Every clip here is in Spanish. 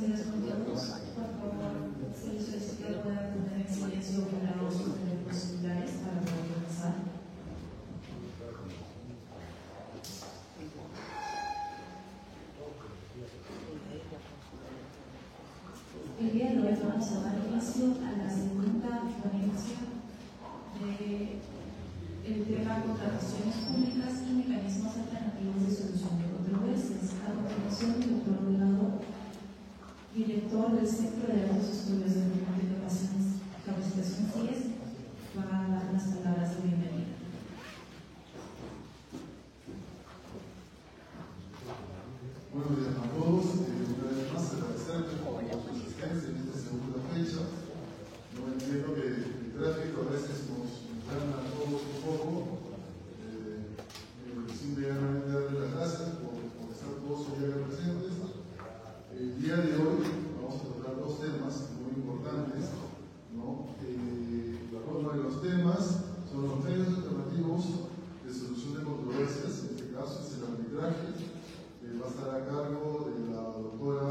días con todos. Por favor, se les solicita poder tener en silencio o grabar sus teléfonos celulares para poder comenzar. El día de hoy vamos a dar inicio a la segunda ponencia del tema contrataciones públicas y mecanismos alternativos de solución de controversias. A continuación, el doctor Delgado, director del Centro de Altos Estudios de Capacitación CIES, va a dar unas palabras de bienvenida. Buenos días a todos. Una vez más, agradecerles por su asistencia en esta segunda fecha. No entiendo que el tráfico a veces nos gana a todos un poco. Simplemente darles las gracias por estar todos hoy acá presentes. El día de hoy vamos a tratar dos temas muy importantes, ¿no? Uno de los temas son los medios alternativos de solución de controversias. En este caso es el arbitraje. Va a estar a cargo de la doctora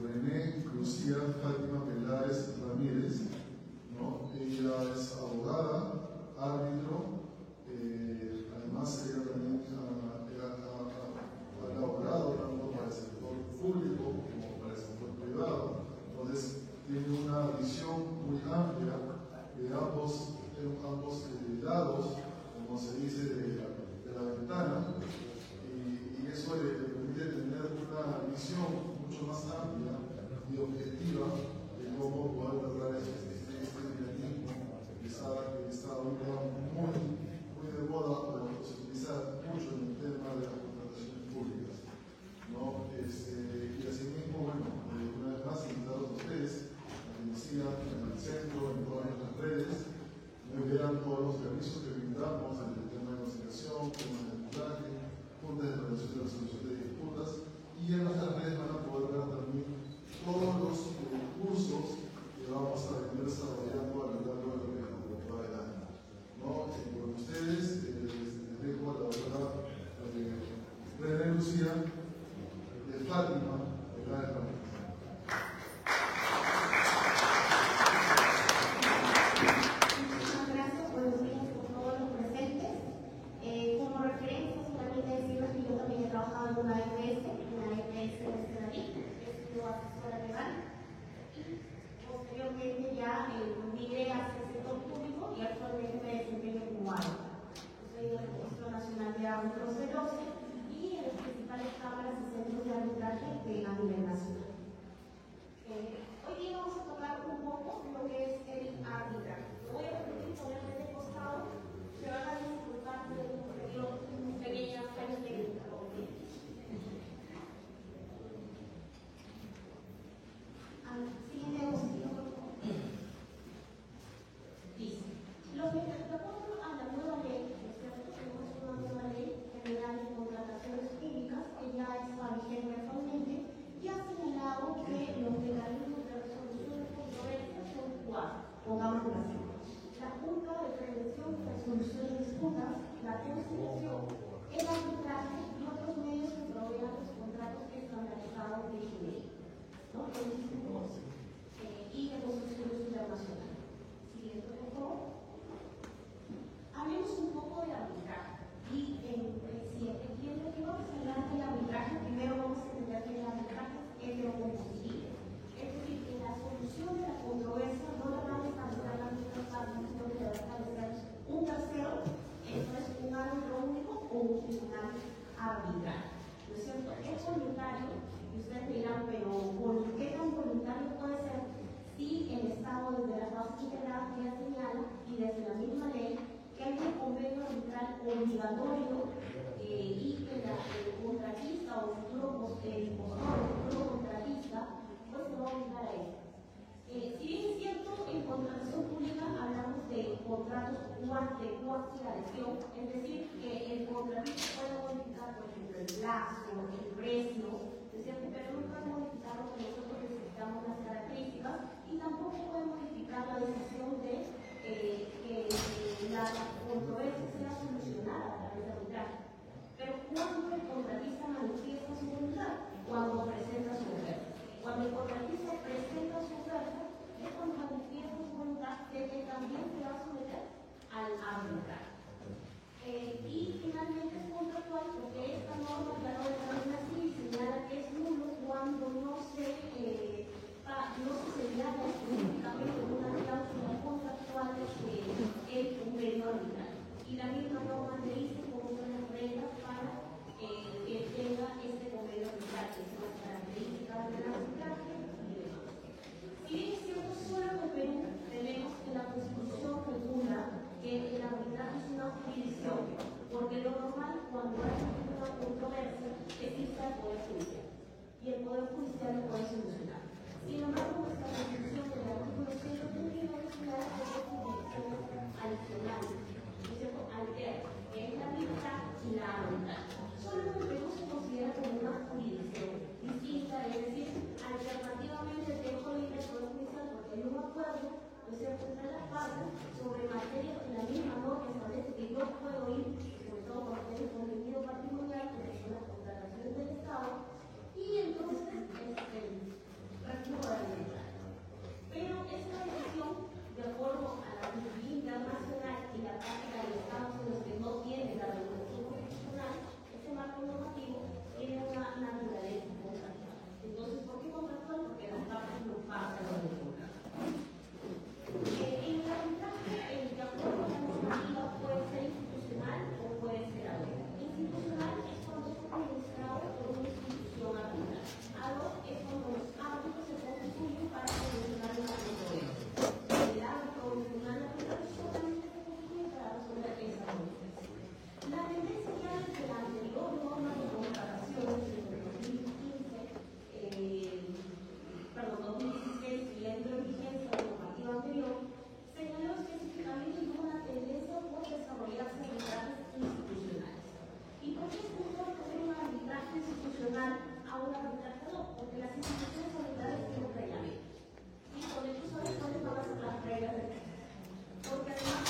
René Lucía Fátima Pelares Ramírez, ¿no? Ella es abogada, árbitro, además ella también ha elaborado tanto para el sector público como para el sector privado. Entonces tiene una visión muy amplia de ambos lados, como se dice, de la ventana. Y eso le permite tener una visión mucho más amplia y objetiva de cómo poder lograr este mecanismo que está ahorita muy de moda, pero se utiliza mucho en el tema de las contrataciones públicas, ¿no? Y asimismo, bueno, una vez más, invitarlos a ustedes a que nos sigan en el centro, en todas nuestras redes, vean todos los servicios que brindamos en el tema de conciliación, temas de arbitraje, juntas de prevención de la solución de disputas, y en nuestras redes van a poder ver también todos los cursos que vamos a venir desarrollando a lo largo del año, ¿no? Con ustedes les dejo a la doctora René Lucía de Fátima Pelares Ramírez. Una EPS de Sedaví, he sido asesora legal y posteriormente ya migré hacia el sector público y actualmente me desempeño como árbitra. Soy del Registro Nacional de Árbitros de 12 y en las principales cámaras y centros de arbitraje a nivel nacional. Hoy día vamos a tocar un poco lo que es el arbitraje. Lo voy a permitir ponerme de costado, se van a disculpar de un pequeño fallo técnico. De acuerdo a la nueva ley, tenemos una nueva ley general de contrataciones públicas que ya está vigente actualmente, y ha señalado que los mecanismos de resolución de controversias son cuatro. Pongámoslo así: la Junta de Prevención y Resolución de Disputas, la conciliación, el arbitraje y otros medios que provean los contratos estandarizados de ley, ¿no? Y de construcciones internacionales. Siguiente, por favor. Hablemos un poco de arbitraje. Y si lo que vamos a hablar del arbitraje, primero vamos a entender que el arbitraje es heterocompositivo. Es decir, que la solución de la controversia no la van a establecer las mismas partes, sino que la va a establecer un tercero, eso es un árbitro único o un tribunal arbitral. ¿No es cierto? Es voluntario, y ustedes dirán, pero ¿qué tan voluntario puede ser? Si el Estado, desde las bases integradas, ya señala, y desde la misma ley, que hay un convenio arbitral obligatorio y que el contratista o el futuro contratista pues se va a obligar a eso. Si bien es cierto, en contratación pública hablamos de contratos de coacción, es decir, que el contratista puede modificar, por ejemplo, el plazo, el precio, ¿es cierto? Pero no puede modificar lo que nosotros necesitamos, las características, y tampoco puede modificar la decisión de que la controversia sea solucionada a través de arbitraje. Pero cuando el contratista manifiesta su voluntad, cuando presenta su oferta. Cuando el acuerdo, ¿no es cierto?, entre las partes sobre materias que la misma norma establece que yo puedo ir, sobre todo cuando tiene contenido patrimonial, que son las contrataciones del Estado, y entonces recurro a la arbitraje. Pero esta decisión, de acuerdo a la justicia internacional y la práctica de estados en los que no tienen la regulación constitucional, este marco normativo tiene una naturaleza contractual. Entonces, ¿por qué contractual? Porque las partes no pasan lo de contrato. En el arbitraje, de acuerdo a la normativa, puede ser institucional o puede ser arbitral. Institucional es cuando es administrado por una institución arbitral. Algo es cuando los árbitros se constituyen para solucionar una controversia. El árbitro tribunal arbitral solamente se constituye para resolver esa controversia. La tendencia ya desde la anterior norma de contrataciones de 2016 y la entró en vigencia de la normativa anterior, señaló específicamente una tendencia por desarrollarse arbitrajes institucionales. ¿Y por qué es mejor tener un arbitraje institucional a un arbitraje no? Porque las instituciones arbitrales tienen reglamentos. Y con el uso de cuáles van a ser las reglas del juego. Porque además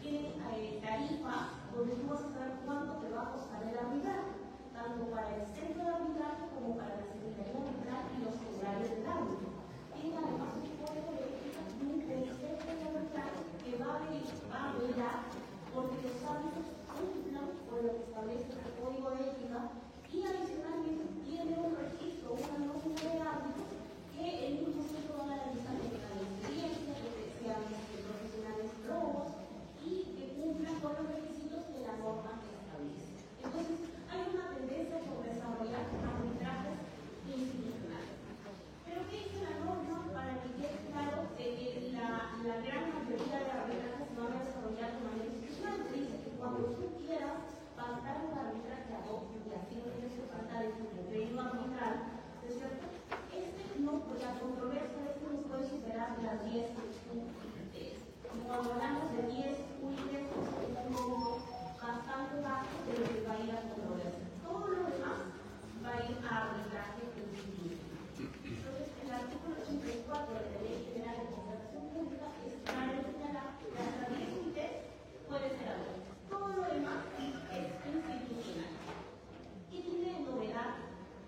tienen tarifas donde tú vas a saber cuánto te va a costar el arbitraje, tanto para el centro de arbitraje como para la secretaría de arbitraje y los horarios del árbitro. Tienen además un código de ética y un consejo de arbitraje que va a velar porque los árbitros cumplan con lo que establece el código de ética y adicionalmente tiene un registro, una nómina de árbitros que el mismo centro va a analizar de la experiencia, que sean profesionales probos y que cumplan con los requisitos que la norma establece. Entonces, hay una tendencia por desarrollar arbitrajes institucionales. Pero ¿qué dice la norma para que quede claro que la gran mayoría de arbitrajes se van a desarrollar de manera institucional? Te dice que cuando tú quieras pactar un arbitraje ad hoc, y así no tienes que faltar el criterio arbitral, ¿no es cierto? La controversia no puede superar las 10 unidades. Y cuando hablamos de 10 unidades, es un número bastante bajo de lo que va a ir a controversia. Todo lo demás va a ir a arbitraje institucional. Entonces, el artículo 84 de la Ley General de Contratación Pública es claro en señalar que hasta 10 unidades puede ser algo. Todo lo demás es institucional. ¿Qué tiene de novedad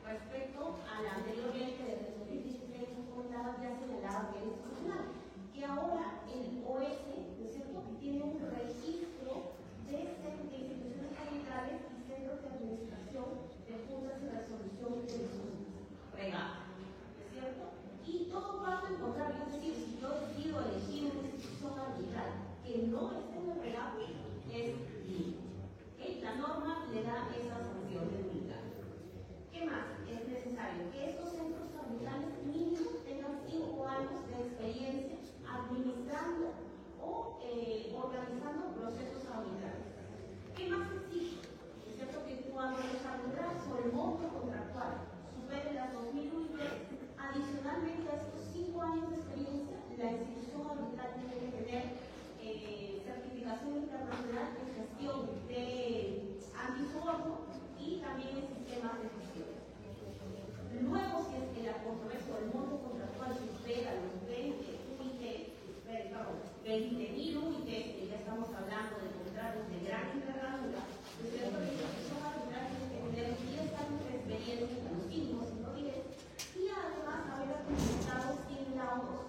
respecto a la anterior ley que desde 2016 nos comentaba ya señalaba que es institucional? Que ahora el OS, ¿no es cierto?, tiene un registro de instituciones arbitrales y centros de administración de juntas de resolución de disputas regadas, ¿no es cierto? Y todo parte al contrario, es decir, si yo decido elegir una institución arbitral que no esté en el regalo, es libre. La norma le da esa sanción de nulidad. ¿Qué más es necesario? Que estos centros arbitrales mínimo tengan 5 años de experiencia administrando o organizando procesos arbitrales. ¿Qué más exige? Es cierto que cuando los arbitrajes o el monto contractual supere las 2.000 unidades, adicionalmente a estos 5 años de experiencia, la institución arbitral tiene que tener certificación internacional de gestión de antisoborno y también en sistemas de gestión. Luego, si es que la controversia o el monto contractual supera los 20.000 UITs, que ya estamos hablando de contratos de gran envergadura, pues la institución arbitral tiene que tener 10 años de experiencia en los mínimos, si no 10, y además haber administrado 100 laudos,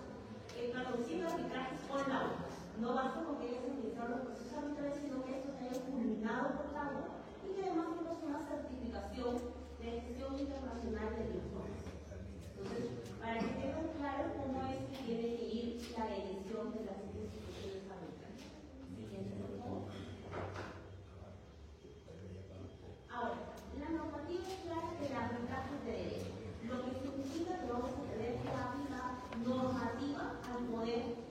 100 arbitrajes con laudos. No basta con que ellos administraron los procesos arbitrales, sino que estos hayan culminado por laudo y que además tenemos una certificación de gestión internacional de informes. Entonces, para que tengan claro cómo es que tiene que ir la elección de las instituciones arbitrales. Siguiente, por favor. Ahora, la normativa es clara del arbitraje de derecho, lo que significa que vamos a tener que aplicar normativa al poder,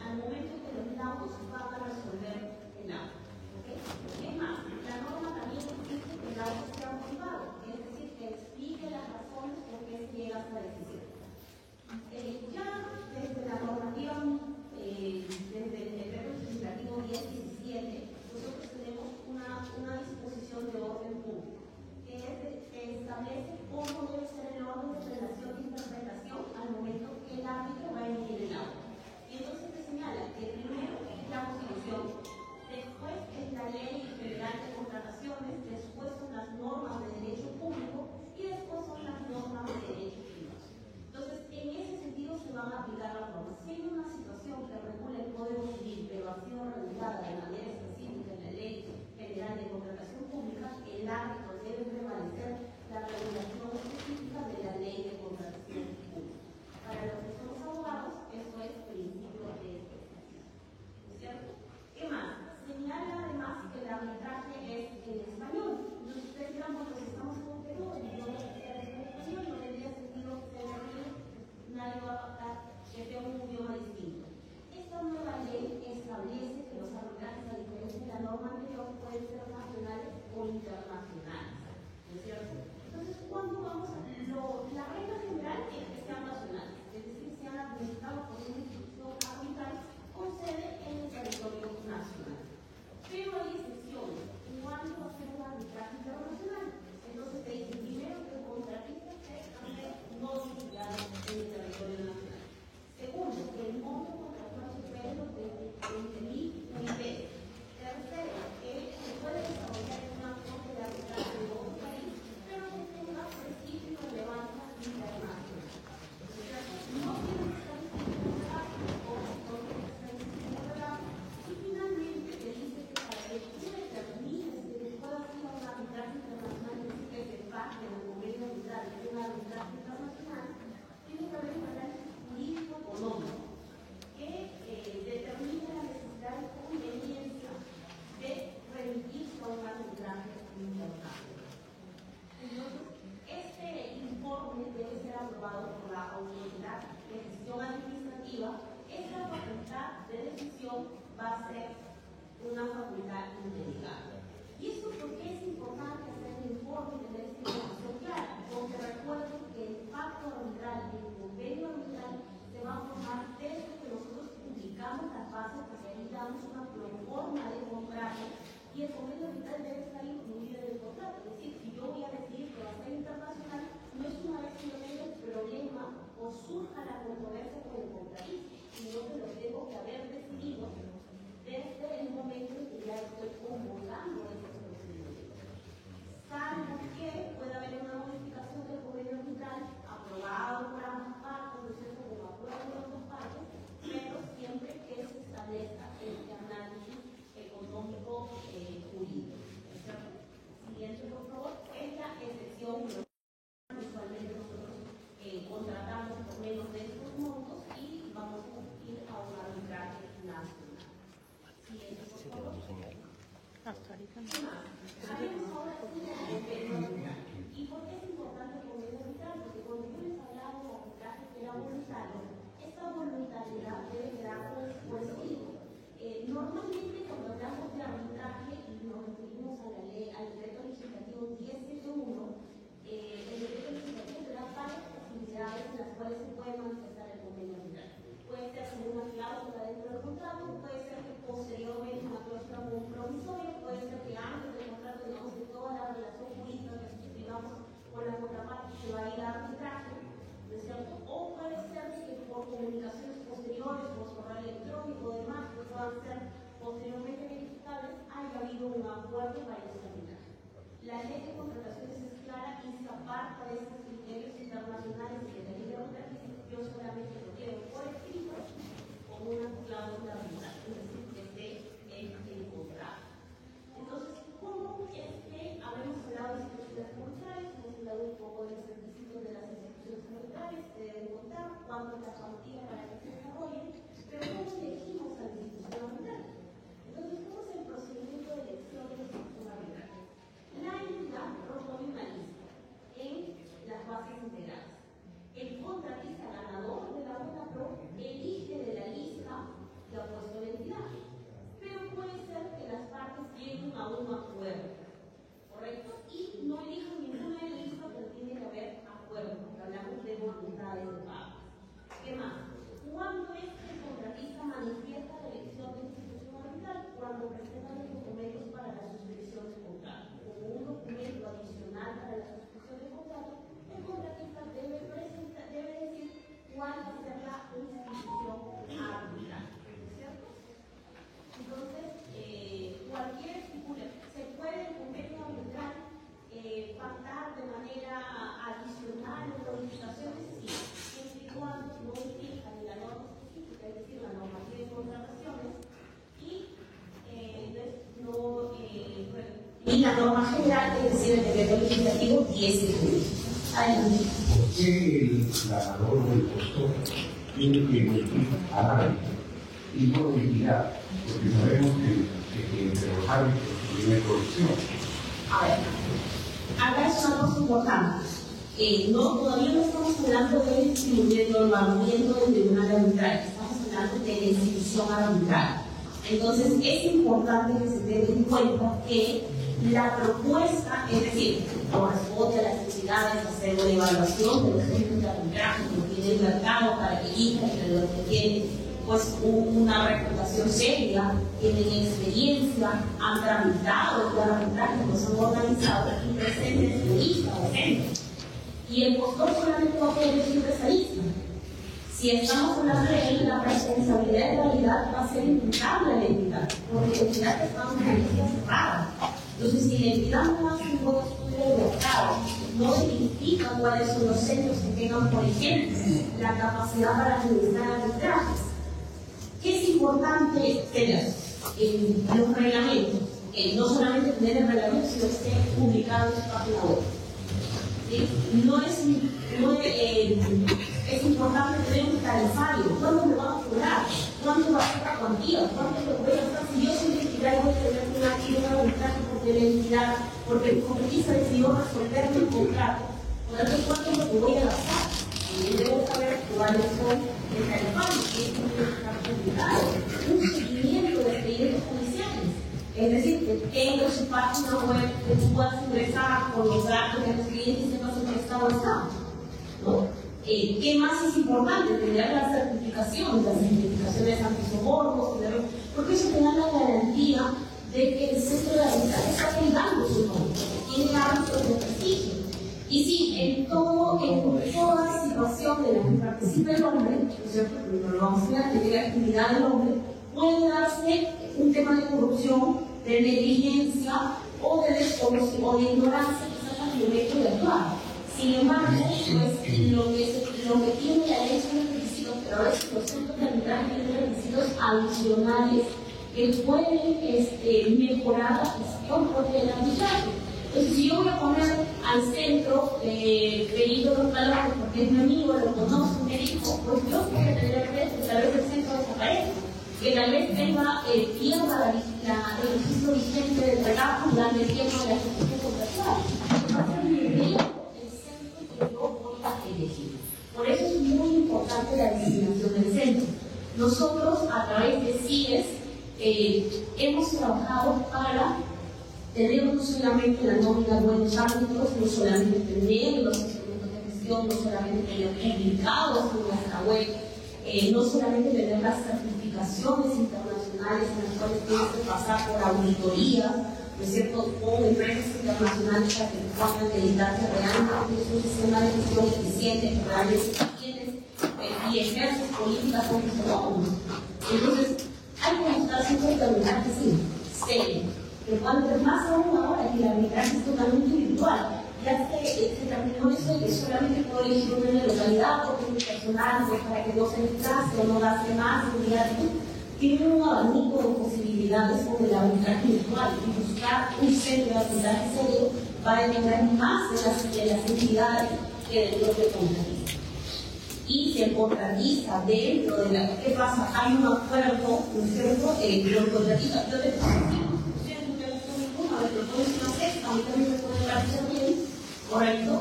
al momento en que los laudos van a resolver el laudo. ¿Okay? Es más, la norma también exige que el laudo sea motivado, es decir, que explique las razones por qué llega a esa decisión. Ya pactar que sea un idioma distinto. Esta nueva ley establece que los arbitrajes, a diferencia de la norma anterior, pueden ser nacionales o internacionales, ¿no es cierto? Entonces, ¿cuándo vamos a...? La regla general es que sean nacionales, es decir, sean administrados por una institución arbitral con sede en el territorio nacional. Pero hay excepciones. ¿Cuándo va a ser un arbitraje internacional? Entonces te dicen primero que el contratista esté no domiciliado en el territorio nacional. Segundo, que el monto contractual supere los 20.000 unidades. Tercero, que se puede desarrollar en una corte de arbitraje de otro país, pero que tenga prestigio y relevancia internacional. O sea, no tiene que estar inscrito en el relato, o no tiene que estar inscrito en el relato. Y finalmente te dice que para que tú determines que pueda ser un arbitraje internacional, es decir, que se pacte en el convenio arbitral de un arbitraje internacional, tiene que haber un análisis jurídico económico que determine la necesidad de conveniencia de remitirse a un arbitraje internacional. Entonces, este informe debe ser aprobado por la autoridad de gestión administrativa. Esta facultad de decisión va a ser una facultad indelegable. ¿Y esto por qué es importante hacer el informe y tener esta información clara? Porque recuerden que el pacto arbitral y el convenio arbitral se va a formar desde que nosotros publicamos las bases, porque ahí damos una proforma de contrato y el convenio arbitral debe estar incluido en el contrato. Es decir, si yo voy a decidir que va a ser internacional, no es una vez que yo tenga el problema o surja la controversia con el contratista, sino que lo tengo que haber decidido desde el momento en que ya estoy convocando estos procedimientos. Salvo que pueda haber una modificación del convenio arbitral aprobado por ambas partes, ¿no es cierto?, como acuerdo de las dos partes, pero siempre que se establezca este análisis económico jurídico. Siguiente, por favor, es la excepción. Usualmente nosotros contratamos por menos de estos montos y vamos a ir a un arbitraje nacional. Siguiente, por favor. Hablemos ahora sí del convenio arbitral. ¿Y por qué es importante el convenio arbitral? Porque cuando yo les hablaba del arbitraje que era voluntario, esta voluntariedad debe quedar por escrito. Normalmente cuando hablamos de arbitraje y nos referimos a la ley, al decreto legislativo 1071, el decreto legislativo te da varias posibilidades en las cuales se puede manifestar el convenio arbitral. Puede ser como una cláusula dentro del contrato, puede ser que posteriormente una cláusula provisoria, puede ser que antes del contrato tengamos que toda la relación jurídica que suscribamos con la contraparte se va a ir a arbitraje, ¿no es cierto? O puede ser que por comunicaciones posteriores, por correo electrónico o demás, que puedan ser posteriormente verificables, haya habido un acuerdo para ese arbitraje. La ley de contrataciones es clara y se aparta de estos criterios internacionales y de la ley de arbitraje. Yo solamente lo quiero por escrito como una cláusula arbitral, es decir, que esté en el contrato. Entonces, ¿cómo es que habíamos hablado de instituciones arbitrales? Hemos hablado un poco de los requisitos de las instituciones arbitrales que deben contar, cuánto es la cuantía para que se desarrollen, pero ¿cómo elegimos a la institución arbitral? Entonces, ¿cómo es el procedimiento de elección de la institución arbitral? La entidad propone una lista en las bases integrales. El contratista ganador de la obra pro elige de la lista que ha puesto la entidad. Pero puede ser que las partes lleguen a un acuerdo, ¿correcto? Y no elijan ninguna lista, pero tiene que haber acuerdo, porque hablamos de voluntades de partes. ¿Qué más? ¿Cuándo es que el contratista manifiesta la elección de institución arbitral? Cuando presenta los documentos para la suscripción del contrato. Como un documento adicional para la suscripción del contrato, el contratista debe decir cuál va a ser la institución arbitral, ¿cierto? Entonces, cualquier figura, se puede el convenio arbitral pactar de manera adicional en modificaciones, sí, siempre y cuando no implica ni la norma específica, es decir, la normativa de contrataciones, y la norma general, es decir, el decreto legislativo 1071. Adelante. ¿Por qué el ganador del postor tiene que elegir al árbitro y no elegirá? Porque sabemos que entre los árbitros no hay corrupción. A ver, acá es una cosa importante. todavía no estamos hablando de el nombramiento del tribunal arbitral, estamos hablando de la institución arbitral. Entonces es importante que se tenga en cuenta que la propuesta, es decir, corresponde a las necesidades de hacer una evaluación de los centros de arbitraje que tiene el mercado para que elijan entre los que tienen pues una reputación seria, tienen experiencia, han tramitado el arbitraje, pues son organizados y presenten su lista de centros. Y el postor solamente va a poder elegir esa lista. Si estamos hablando de él, la responsabilidad de calidad va a ser imputable a la entidad, porque la entidad está en una lista cerrada. Entonces, si la entidad no hace un buen estudio de mercado, no identifica cuáles son los centros que tengan, por ejemplo, la capacidad para administrar arbitrajes, ¿qué es importante tener en los reglamentos? No solamente tener el reglamento, sino que esté publicado en su página web. ¿Sí? Es importante tener un tarifario. ¿Cuánto me van a cobrar? ¿Cuánto va a ser la cuantía? ¿Cuánto me voy a gastar? Si yo soy entidad y voy a tener una arbitraje porque la entidad, porque el contratista decidió resolverme el contrato, por lo tanto, ¿cuánto es lo que voy a gastar? Y debo saber cuáles son el tarifario, que es un seguimiento de expedientes judiciales. Es decir, que tenga su página web, que tú puedas ingresar con los datos de los clientes y sepas en qué estado está, ¿no? ¿Qué más es importante? Tener las certificaciones antisobornos, porque eso te da la garantía de que el centro de arbitraje está cuidando su nombre, tiene ámbitos de prestigio. Y sí, en toda situación de la que participe el hombre, ¿no es cierto? Pero lo vamos a ver, que tenga actividad del hombre, puede darse un tema de corrupción, de negligencia o de desconocimiento o de ignorancia, quizás al momento de actuar. Sin embargo, pues, lo que tiene la ley son los requisitos, pero ahora los centros de arbitraje tienen requisitos adicionales que pueden mejorar la gestión propia del arbitraje. Entonces, si yo voy a poner al centro Perito Los Valores porque es mi amigo, lo conozco, me dijo, pues yo voy a tener que tal vez el centro desaparezca, que tal vez tenga pierda el registro vigente del relato durante el tiempo de la ejecución contractual. Por eso es muy importante la designación del centro. Nosotros, a través de CIES, hemos trabajado para tener no solamente la nómina de buenos árbitros, no solamente tener los instrumentos de gestión, no solamente tener publicados en nuestra web, no solamente tener las certificaciones internacionales en las cuales tienes que pasar por auditorías, ¿no es cierto?, con empresas internacionales para que puedan acreditarse realmente es un sistema de gestión eficiente que realmente tienes y ejerces políticas autónomas. Entonces, hay que buscar siempre el arbitraje serio, que cuando más aún ahora que el arbitraje es totalmente virtual, ya se terminó eso de que solamente puedo elegir una en la localidad porque es personal, pues, para que no se desplace o no gaste más, tiene un abanico de posibilidades con el arbitraje virtual y buscar un centro de arbitraje serio va a depender más de las entidades que del propio contratista. Y si el contratista dentro de la... ¿Qué pasa? Hay un acuerdo, ¿no es cierto? Los contratistas, yo te a mí también me puede parecer bien, correcto.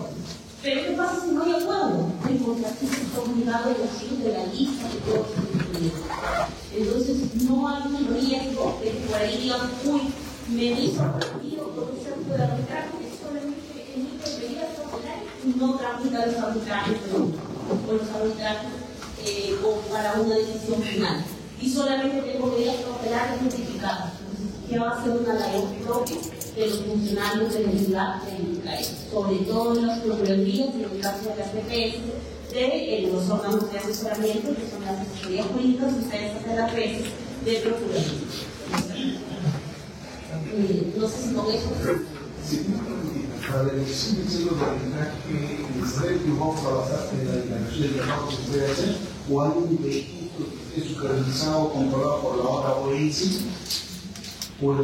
Pero ¿qué pasa si no hay acuerdo? El contratista está obligado a elegir de la lista de todos los clientes. Entonces no hay un riesgo de que por ahí digan, uy, me hizo perdido por un centro de arbitraje que solamente emite medidas cautelares y no tramita los arbitrajes o los arbitrajes para una decisión final. Y solamente tengo medidas cautelares notificadas. Entonces, ¿qué va a ser una labor propia de los funcionarios de la entidad sobre todo en las procuradurías y en el caso de las PPS, de los órganos de asesoramiento, que son las asesorías jurídicas, ustedes hacen las veces de procuraduría. No sé si con eso. Sí, para la elección del centro de arbitraje, ¿saber que vamos a basar en la declaración del trabajo que se puede hacer o hay un registro que esté supervisado, controlado por la otra provincia? Pues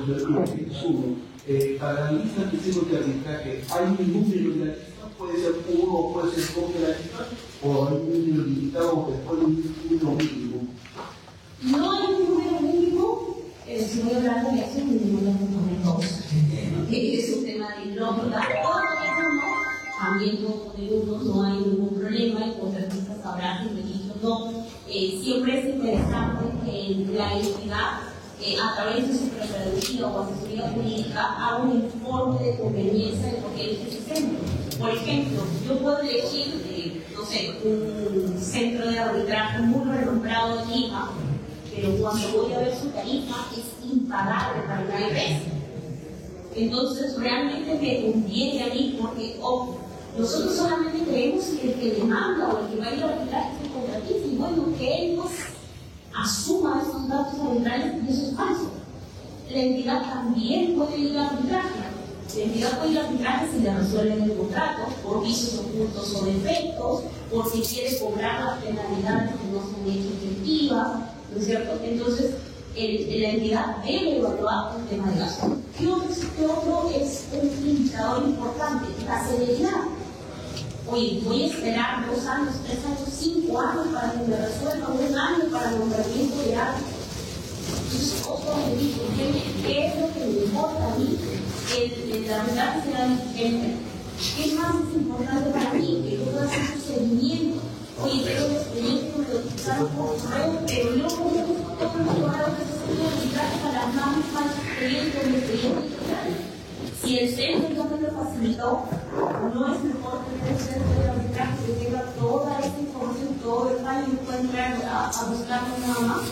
para la lista de centros de arbitraje, ¿hay un número de la lista? ¿Puede ser uno o puede ser dos de la lista? ¿O hay un número limitado después de un número mínimo? No hay un número mínimo, si voy a hablar de eso, mi número es 2. Es un tema de lógica. también puedo poner uno, no hay ningún problema, el contratista sabrá si registro o no. Siempre es interesante que la entidad, a través de su Procuraduría o asesoría jurídica, haga un informe de conveniencia de por qué elige ese centro. Por ejemplo, yo puedo elegir, no sé, un centro de arbitraje muy renombrado en Lima, pero cuando voy a ver su tarifa es impagable para una empresa. Entonces, realmente me conviene a mí porque nosotros solamente creemos que el que demanda o el que va a ir a arbitrar es el contratista, y bueno, que él pues asuma esos datos arbitrales, y eso es falso. La entidad también puede ir a arbitraje. La entidad puede ir a arbitraje si le resuelven el contrato, por vicios ocultos o defectos, por si quiere cobrar las penalidades que no se han hecho efectivas, ¿no es cierto? Entonces, la entidad debe evaluar el tema de gasto. ¿Qué otro es un indicador importante? La celeridad. Oye, voy a esperar 2 años, 3 años, 5 años para que me resuelva, 1 año para el nombramiento de algo. Entonces, ojo, me digo, ¿qué es lo que me importa a mí? La verdad será vigente. ¿Qué más es importante para mí? Que yo pueda hacer un seguimiento. Oye, tengo la experiencia, me lo quitaron por correo, pero yo como otro lugar que se puede arbitrar para las más experiencias o mi experiencia. Si el centro no me lo facilitó, no es mejor tener un centro de arbitraje que tenga toda esa información, todo el fallo y pueda entrar a buscarlo nada más.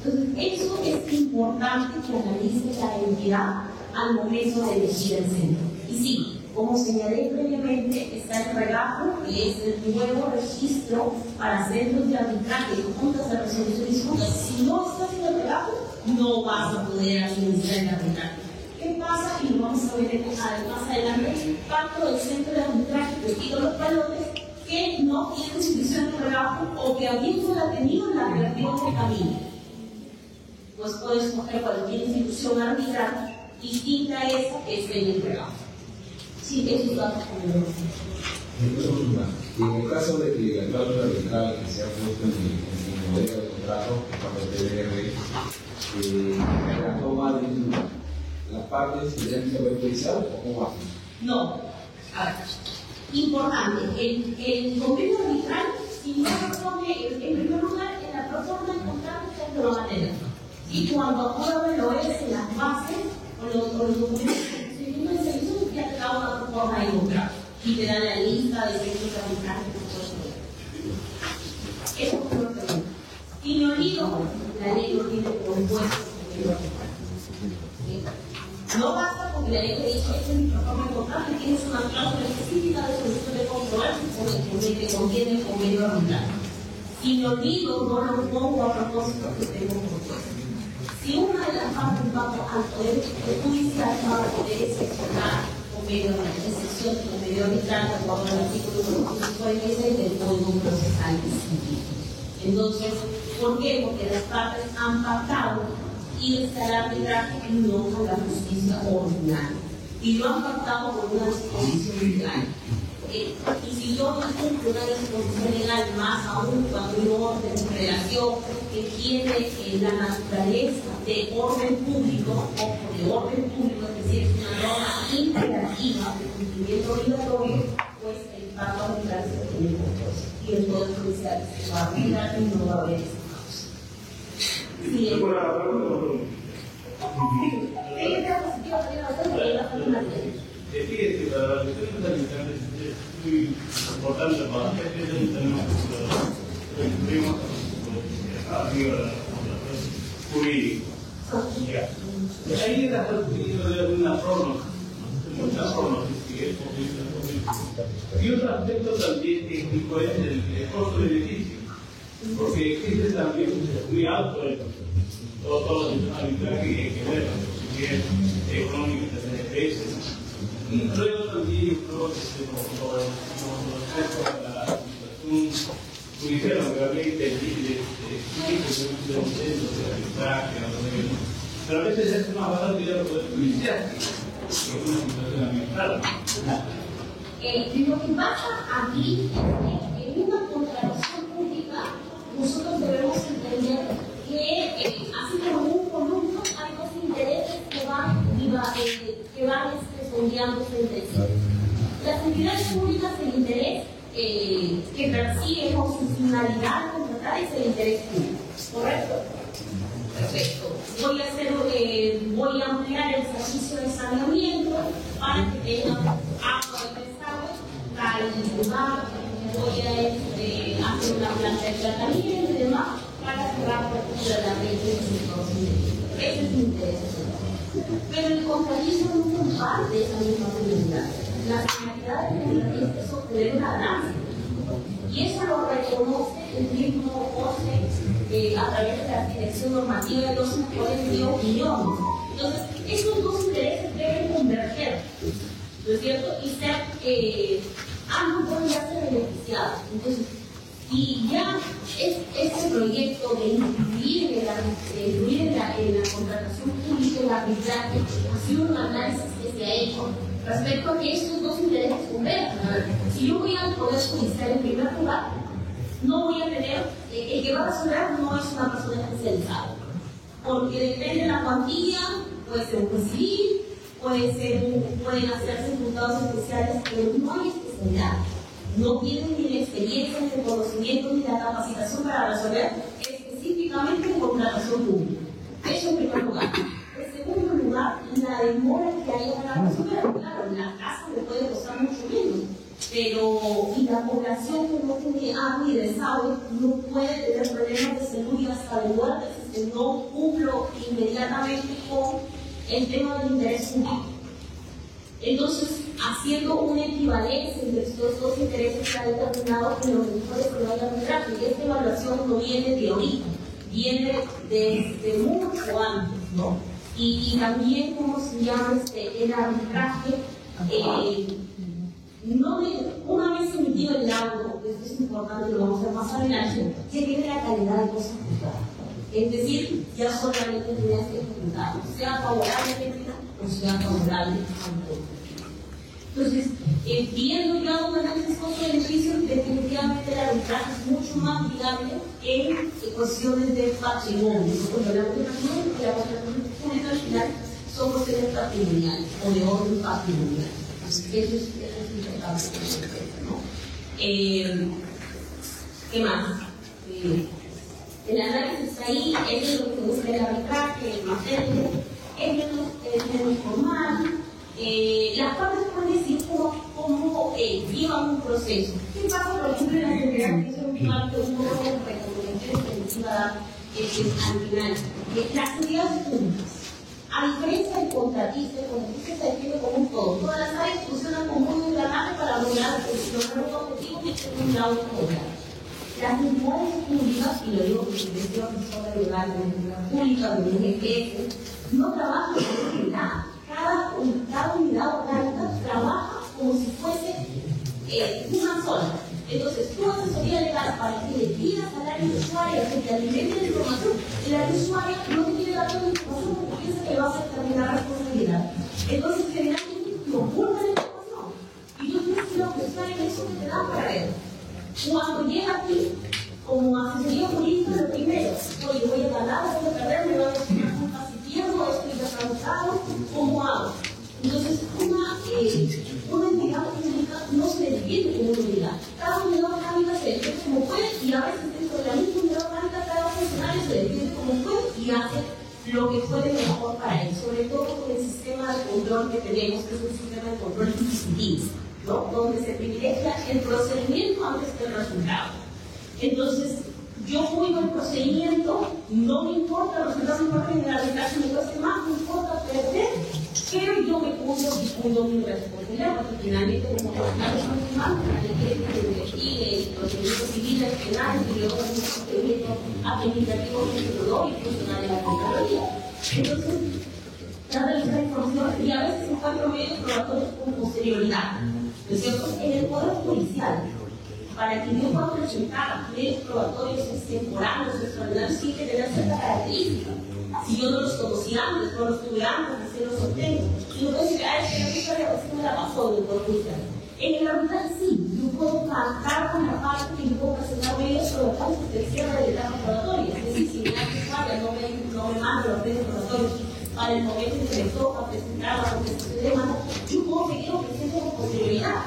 Entonces, eso es importante que analice la entidad al momento de elegir el centro. Y sí, como señalé previamente, está el REGAJO, que es el nuevo registro para centros de arbitraje y juntas de resolución de disputas. Si no estás en el REGAJO, no vas a poder administrar el arbitraje. ¿Qué pasa? Y lo vamos a ver más adelante. Pacto del centro de arbitraje, retiro los valores que no tienen inscripción en el REGAJO o que habiendo la tenido en la relación de camino. Pues puedes escoger cualquier institución arbitral distinta a esa que esté en el REGAJO. Sí, eso es datos como en el caso de que la cláusula arbitral que se ha puesto en el modelo de contrato, cuando el TDR, la toma de las partes deben ser autorizadas o cómo hacen? No. A ver, importante, el convenio arbitral, si no lo pone, en primer lugar, en la proforma del contrato ustedes lo van a tener. Y cuando aprueben lo es en las bases o los documentos de procedimiento de servicio, ya te da una proforma de contrato y te dan la lista de centros de arbitraje que puedes tener. Eso es lo que y no olvido, la ley lo tiene propuesto. No basta con que la ley te dice que es mi proforma de contrato y tienes una cláusula específica de solución de controversia que contiene el convenio arbitral. Si me olvido, no lo pongo a propósito que tengo propuesto. Si una de las partes va al poder judicial, va a poder excepcionar convenio de excepción de convenio arbitral de acuerdo al artículo 146 del Código Procesal Civil. Entonces, ¿por qué? Porque las partes han pactado irse al arbitraje y no con la justicia ordinaria. Y lo han pactado con una disposición legal. Y si yo no cumplo una disposición legal, más aún cuando hay un orden de relación que tiene la naturaleza de orden público o de orden público, es decir, es una norma imperativa de cumplimiento obligatorio, pues el pacto arbitral se tiene compuesto. Y el Poder Judicial se va a arbitrar y no va a haber esa causa. Sí, fíjate, la elección arbitral es muy importante para la gente que tenemos jurídico. Ahí era una forma, muchas formas y otro aspecto también técnico es el costo de beneficio, porque existe también muy alto todos los arbitrajes que hay que ver, si es económico de veces. Y luego también creo que con respecto a la situación judicial, aunque hablé de tipos de centros de arbitraje, pero a veces es más barato ir al Poder Judicial que es una situación ambiental. Lo que pasa aquí es que en una contratación pública nosotros debemos entender que así como un conjunto hay dos intereses que van sondeándose entre sí. Las las entidades públicas el interés que persiguen con su finalidad contratar es el interés público, ¿correcto? Perfecto. Voy a ampliar el servicio de saneamiento para que tengan agua de pescado, tal lugar, voy a hacer una planta de tratamiento y demás para cerrar la red de los. Ese es mi interés. Pero el contratismo no comparte esa misma finalidad. La finalidad del contratismo es obtener una ganancia. Y eso lo reconoce el mismo OCE a través de la dirección normativa de los sectores de opinión. Entonces, estos dos intereses deben converger, ¿no es cierto? Y ser, ambos pueden ser beneficiados. Entonces, y ya este proyecto de incluir en la contratación pública el arbitraje ha sido un análisis que se ha hecho respecto a que estos dos intereses convergen. Si yo voy al Poder Judicial en primer lugar, no voy a tener, el que va a resolver no es una persona especializada, porque depende de la cuantía, puede ser un juez civil, pueden hacerse juzgados especiales, pero no hay especialidad. No tienen ni la experiencia, ni el conocimiento, ni la capacitación para resolver específicamente en contratación pública. Eso en primer lugar. En segundo lugar, la demora que hay en la resolver. Claro, en la casa le puede costar mucho menos, pero y la población que no tiene agua y desagüe no puede tener problemas de salud y hasta de muerte si no cumplo inmediatamente con el tema del interés público. Entonces, haciendo una equivalencia entre estos dos intereses, se ha determinado que lo mejor es que no haya arbitraje. Y esta evaluación no viene de ahorita, viene desde mucho antes, ¿no? Y también, ¿cómo se llama el arbitraje? Una vez emitido el laudo, esto es importante, lo vamos a hacer más adelante, que tiene la calidad de cosas juzgadas. Es decir, ya solamente tienes que juzgar, sea favorable o sea favorable al otro. Entonces, viendo ya un análisis costo-beneficio, definitivamente el arbitraje es mucho más viable en cuestiones de patrimonio. Cuando hablamos de patrimonio, la contratación pública al final son cuestiones patrimoniales o de orden patrimonial. Eso es importante, ¿no? ¿Qué más? El análisis está ahí, es lo que busca el arbitraje, el material, es menos formal. Las partes pueden decir cómo llevan un proceso. ¿Qué pasa, por ejemplo, en la seguridad? Que es un parte de una recomendación que les iba a dar al final. Las entidades públicas, a diferencia del contratista se define como un todo. Todas las áreas funcionan como un engranaje para lograr un objetivo que es un lado lograr. Las entidades públicas, y lo digo porque yo soy profesora legal de la entidad pública, de un EGS, no trabajan con unidad. Cada unidad orgánica trabaja como si fuese una sola. Entonces, tu asesoría legal para que le pidas al área usuaria que te alimente de información, el área usuaria no te quiere dar toda la información porque piensa que le vas a determinar responsabilidad. Entonces, generalmente te oculta la información. Y tú tienes que ir a buscar en eso que te da para ver. Cuando llega aquí, como asesoría jurídica, lo primero, oye, voy a ganar, voy a perder, me voy a decir si pierdo, estoy descansado, ¿cómo hago? Entonces, una entidad pública no se defiende como una unidad. Cada unidad orgánica se defiende como puede y a veces dentro de la misma unidad orgánica cada funcionario se defiende como puede y hace lo que puede mejor para él, sobre todo con el sistema de control que tenemos, que es un sistema de control inquisitivo, ¿no? Donde se privilegia el procedimiento antes que el resultado. Entonces, yo cuido el procedimiento, no me importa los resultados, no me importa arbitraje, me cueste más, me importa perder, pero yo me cuido y cuido mi responsabilidad, porque finalmente como personal es más, hay que elegir procedimientos civiles, penales, y luego un procedimiento administrativo, y funcional de la Contraloría. Entonces, trata de buscar información y a veces encuentro medios probatorios con posterioridad, ¿no es cierto? En el Poder Judicial, para que yo pueda presentar medios probatorios extemporáneos, extraordinarios, sí que tener cierta característica. Si yo no los conocía antes, no los tuve antes, así los obtengo. Y no puedo decir, es que la historia recién me la pasó en el Poder Judicial. En el arbitraje sí, yo puedo pactar con la parte que yo puedo presentar medios probatorios que se cierra de etapa probatoria. Es decir, si mi usuaria no me manda los medios probatorios para el momento en que me toca presentar la contestación de demanda, yo puedo seguir ofreciendo con posterioridad.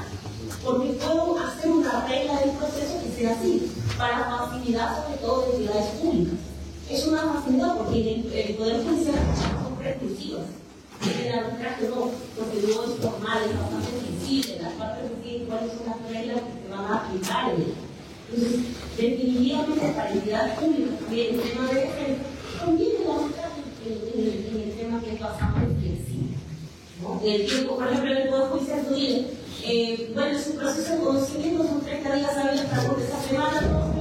porque puedo hacer una regla del proceso que sea así, para facilidad sobre todo de entidades públicas. Es una facilidad porque el Poder Judicial son reclusivas. En el arbitraje no, porque no es formal, es bastante sensible, las partes deciden cuáles son las reglas que se van a aplicar en él. Entonces, definitivamente para entidades públicas también el tema de defensa conviene el arbitraje en el tema que es bastante flexible. ¿No? El tiempo, por ejemplo, en el Poder Judicial tú dices, bueno, su proceso de conocimiento son 30 días hábiles para por esa semana, no,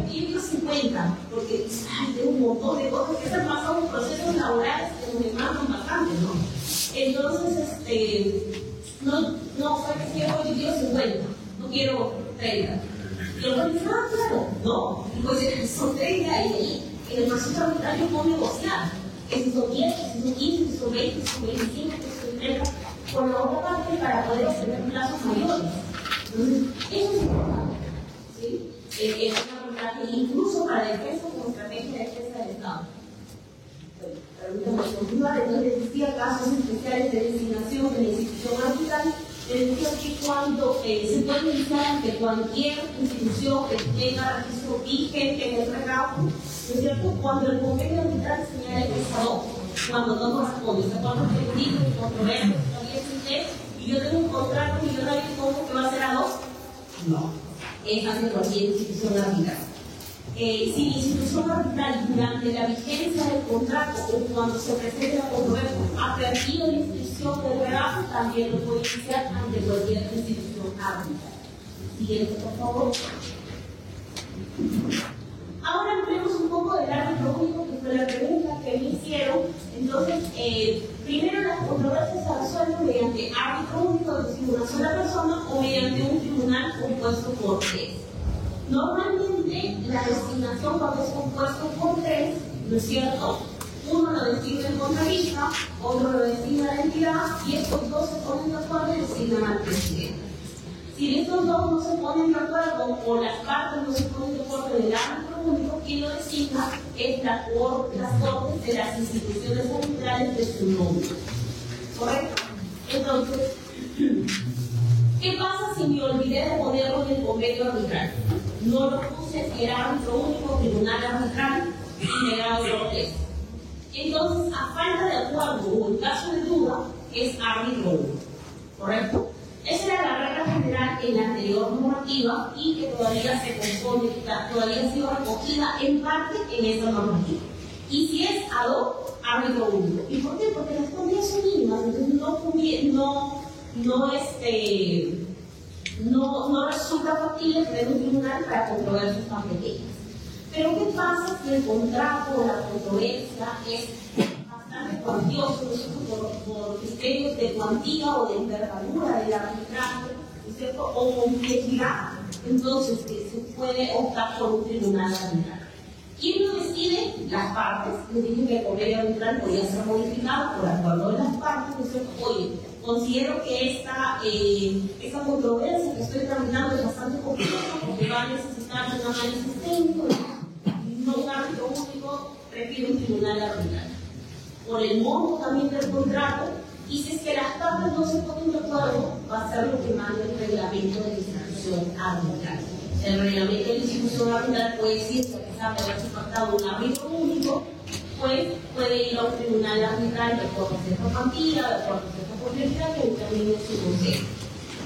50, porque tengo un montón de cosas que se han pasado en procesos laborales que nos demandan bastante, ¿no? Entonces, no, ¿sabes qué? Yo quiero 50, no quiero 30. Y el juez dice, claro, no, pues son 30 y en el proceso arbitrario puedo negociar. Que si son 10, que si son 15, que si son 20, que si son 25, que si son 30, por la otra parte para poder obtener plazos mayores. Entonces, eso es importante, ¿sí? Es un arbitraje incluso para defensa como estrategia de defensa del Estado. Permítanme continuar. Entonces les decía casos especiales de designación de la institución arbitral. Les decía que cuando se puede iniciar ante cualquier institución que tenga registro vigente en el recaudo, ¿no es cierto? Cuando el convenio arbitral señala que es ad hoc, cuando no corresponde, o sea, cuando te digo que controversia todavía existe y yo tengo un contrato millonario, ¿cómo que va a ser ad hoc? No, es ante cualquier institución arbitral. Si la institución arbitral durante la vigencia del contrato o cuando se presente la controversia ha perdido la inscripción del relajo, también lo puede iniciar ante cualquier institución arbitral. Siguiente, por favor. Ahora hablemos un poco del árbitro único, que fue la pregunta que me hicieron. Entonces, primero las controversias se resuelven mediante árbitro único, es decir, una sola persona, o mediante un tribunal compuesto por tres. Normalmente la designación cuando es compuesto por tres, ¿no es cierto? Uno lo designa el contratista, otro lo designa la entidad y estos dos se ponen de acuerdo y designan al presidente. Si estos dos no se ponen de acuerdo o las partes no se ponen de acuerdo en el árbitro único, quien lo designa es las cortes de las instituciones arbitrales de su nombre. ¿Correcto? Entonces, ¿qué pasa si me olvidé de ponerlo en el convenio arbitral? No lo puse si era árbitro único, tribunal arbitral y negado por tres. Entonces, a falta de acuerdo o en caso de duda, es árbitro único. ¿Correcto? Esa era la regla general en la anterior normativa y que todavía se compone, todavía ha sido recogida en parte en esa normativa. Y si es ad hoc, árbitro único. ¿Y por qué? Porque las cuantías son mínimas, entonces no resulta factible tener un tribunal para controversias tan pequeñas. Pero ¿qué pasa si el contrato o la controversia es bastante cuantioso, por criterios de cuantía o de envergadura del arbitraje, ¿cierto? O complejidad? Entonces se puede optar por un tribunal arbitral. ¿Quién lo decide? Las partes. Les dije que el convenio arbitral podía ser modificado por acuerdo de las partes, ¿no es cierto? Oye, considero que esta controversia que estoy tramitando es bastante compleja porque va a necesitar un análisis técnico, no un árbitro único, prefiero un tribunal arbitral. Por el monto también del contrato, y si es que las partes no se ponen de acuerdo, va a ser lo que manda el reglamento de la institución arbitral. El reglamento de la institución arbitral puede decir que a pesar de haberse pactado un árbitro único, pues puede ir a un tribunal arbitral de acuerdo a cierta cuantía, de acuerdo a cierta complejidad que determine su consejo.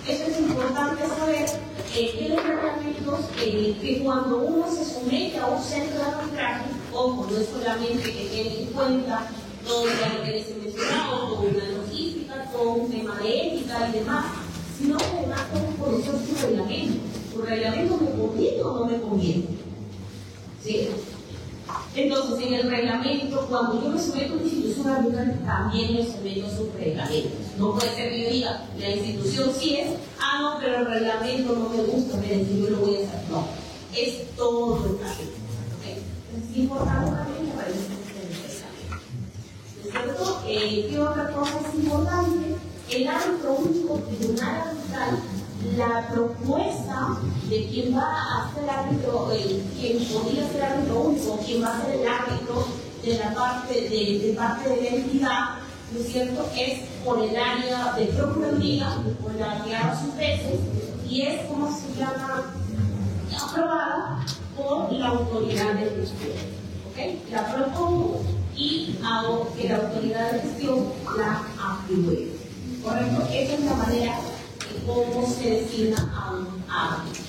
Eso es importante saber que los reglamentos, que cuando uno se somete a un centro de arbitraje, ojo, no es solamente que tiene en cuenta todo lo que les he mencionado, con una logística, con un tema de ética y demás, sino que además pueden conocer su reglamento. ¿Su reglamento me conviene o no me conviene? ¿Sí? Entonces, en el reglamento, cuando yo me someto a una institución arbitral, también me someto a sus reglamentos. No puede ser que yo diga, la institución sí es, no, pero el reglamento no me gusta, pero si yo lo voy a hacer. No, es todo el reglamento. ¿Okay? Es importante también para eso. ¿Cierto? ¿Qué otra cosa es importante? El árbitro único tribunal arbitral, la propuesta de quien va a ser árbitro, quien podría ser árbitro único, quien va a ser el árbitro de la parte de la entidad, ¿no es cierto? Es por el área de procuraduría, por la que haga sus veces, y es, como se llama, aprobada por la autoridad de gestión. ¿Okay? La propongo y hago que la autoridad de gestión la apruebe. ¿Correcto? Esa es la manera de cómo se designa a un árbitro.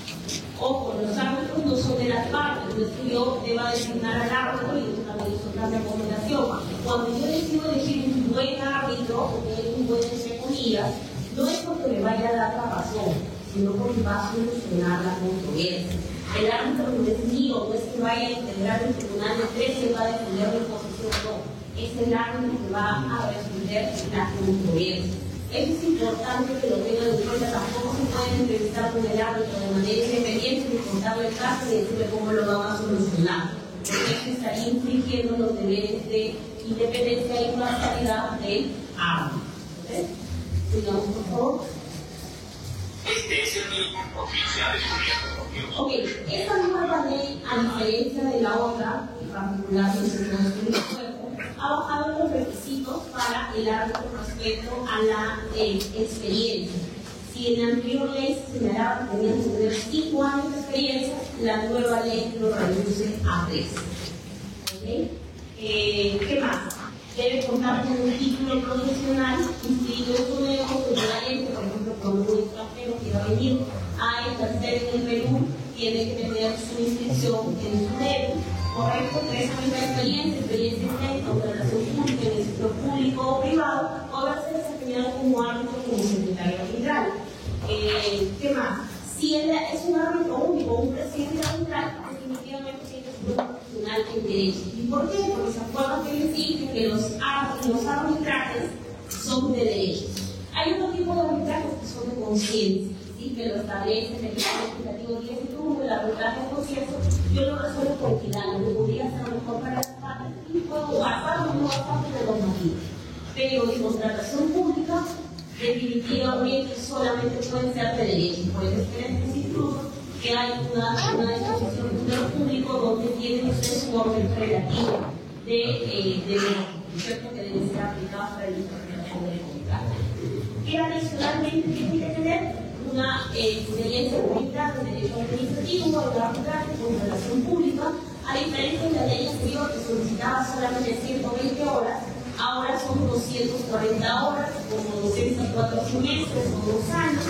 Ojo, los árbitros no son de las partes, no es que yo deba designar al árbitro y yo también hizo una recomendación. Cuando yo decido elegir un buen árbitro, o un buen entre comillas, no es porque me vaya a dar la razón, sino porque va a solucionar la controversia. El árbitro no es mío, no es que vaya a integrar el tribunal de tres y va a defender mi posición, no. Es el árbitro que va a resolver la controversia. Eso es importante que lo tengan en cuenta. Tampoco se pueden entrevistar con el árbitro de manera independiente y contarle el caso y decirle cómo lo van a solucionar. Porque eso estaría infringiendo los deberes de independencia e imparcialidad del árbitro. ¿Okay? Sigamos, por favor. Este es el mismo oficial de gobierno. Ok, esta nueva ley, a diferencia de la otra, en particular del sector público, ha bajado los requisitos para el árbitro respecto a la experiencia. Si en la anterior ley se señalaba que tenían que tener 5 años de experiencia, la nueva ley lo reduce a 3. ¿Okay? ¿Qué más? Debe contar con un título profesional inscrito en su negocio equivalente, por ejemplo, cuando un extranjero quiera venir a ejercer en el Perú, tiene que tener su inscripción en su DEU. Correcto, 3 años de experiencia en contratación pública en el sector público o privado, o haberse desempeñado como árbitro como secretario arbitral. ¿Qué más? Si es un árbitro único o un presidente arbitral, definitivamente tiene que ser un profesional en derecho. ¿Y por qué? Porque se acuerdan que les dije que los arbitrajes son de derechos. Hay otro tipo de arbitrajes que son de conciencia, ¿sí? Que lo establece el legislativo 10 y como el arbitraje de conciencia, yo lo resuelvo con equidad, lo que podría ser mejor para las partes y puedo basar o no basar de los motivos. Pero en contratación pública, definitivamente solamente pueden ser de derecho. Pueden ser incluso que hay una disposición de lo público donde tienen ustedes un orden relativo de derecho, ¿cierto? Que deben ser aplicados para la interpretación del contrato. Y adicionalmente tienen que tener una experiencia pública en derecho administrativo, en arbitraje, en relación pública, a diferencia de la ley anterior que solicitaba solamente 120 horas, ahora son 240 horas, como 6 a 4 meses o 2 años.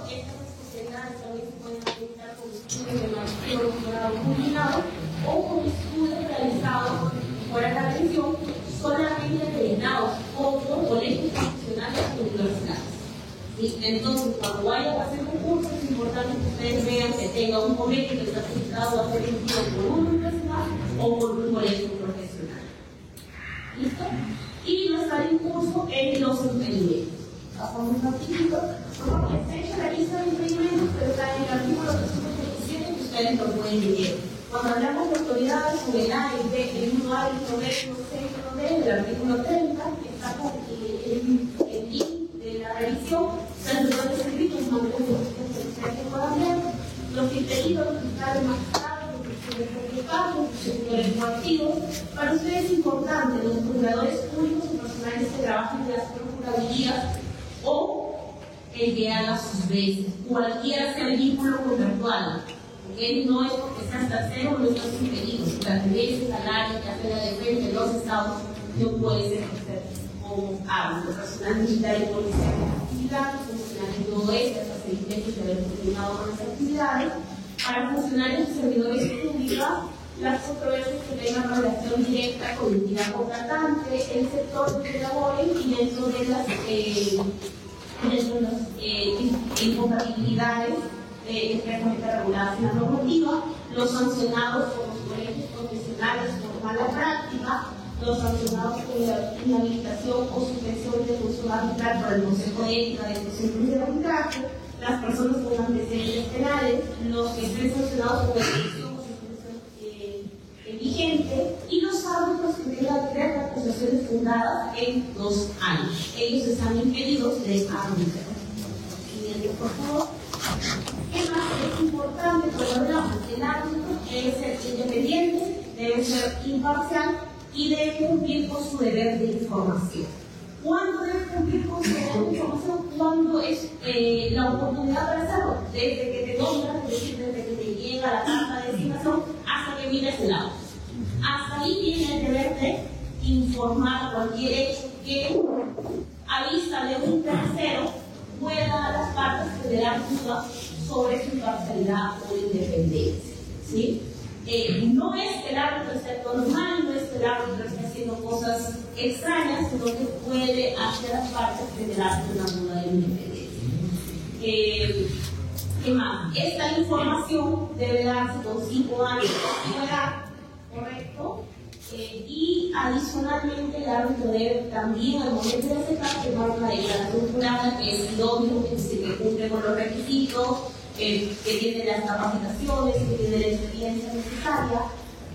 Estas especialidades también se pueden habilitar con estudios de maestría o doctorado combinado o con estudios realizados fuera de la atención solamente acreditados o por colegios profesionales o universidades. ¿Sí? Entonces, cuando vayan a hacer concursos, es importante que ustedes vean que tenga un convenio que está solicitado a ser emitido por una universidad o por un colegio profesional. ¿Listo? Y no está en curso en los impedimentos. Pasamos un artículo. Se ha hecho la lista de impedimentos, pero está en el artículo 337 que ustedes lo pueden leer. Cuando hablamos de autoridades, con el A, el B, el 1A, el 1B, el 1C, el 1D, el artículo 30, que está con el link de la revisión, servidores escritos, nombres de los que puedan ver, los impedidos, los fiscales magistrados, los presidentes de pagos, los sectores coactivos. Para ustedes es importante, los procuradores públicos o personales que trabajan en las procuradurías o el que haga sus veces, cualquiera sea el vínculo contractual. ¿Okay? No es porque seas tercero o no estás impedido. Si perteneces al área que hace la defensa de los estados, no puedes ejercer como árbitro. Personal militar y policial en actividades, funcionarios no es hasta 6 meses de haber terminado con las actividades. Para funcionarios y servidores públicos, las controversias que tengan relación directa con la entidad contratante, el sector donde laboren y dentro de las incompatibilidades expresamente reguladas en la normativa, los sancionados por los colegios profesionales por mala práctica, los sancionados por la inhabilitación o suspensión de función arbitral por el Consejo de Ética de Procedimientos de Arbitraje, las personas con antecedentes penales, los que estén sancionados por ejecución o suspensión vigente y los árbitros que tengan 3 acusaciones fundadas en 2 años. Ellos están impedidos de arbitrar. Siguiente, por favor. ¿Qué más es importante? Pues hablamos, el árbitro debe ser independiente, debe ser imparcial y debe cumplir con su deber de información. ¿Cuándo debe cumplir con su derecho de información? ¿Cuándo es la oportunidad para hacerlo? Desde que te nombran, es decir, desde que te llega la carta de designación hasta que miras el auto. Hasta ahí tiene el deber de informar cualquier hecho que a vista de un tercero pueda a las partes generar dudas sobre su imparcialidad o independencia. ¿Sí? No es que el árbitro esté normal, no es que el árbitro esté haciendo cosas extrañas, sino que puede hacer a las partes generar una duda de independencia. ¿Qué más? Esta información debe darse con 5 años de edad, ¿correcto? Y adicionalmente el árbitro debe también al momento de aceptar tomar una declaración jurada que es idóneo, que cumple con los requisitos, que tiene las capacitaciones, que tiene la experiencia necesaria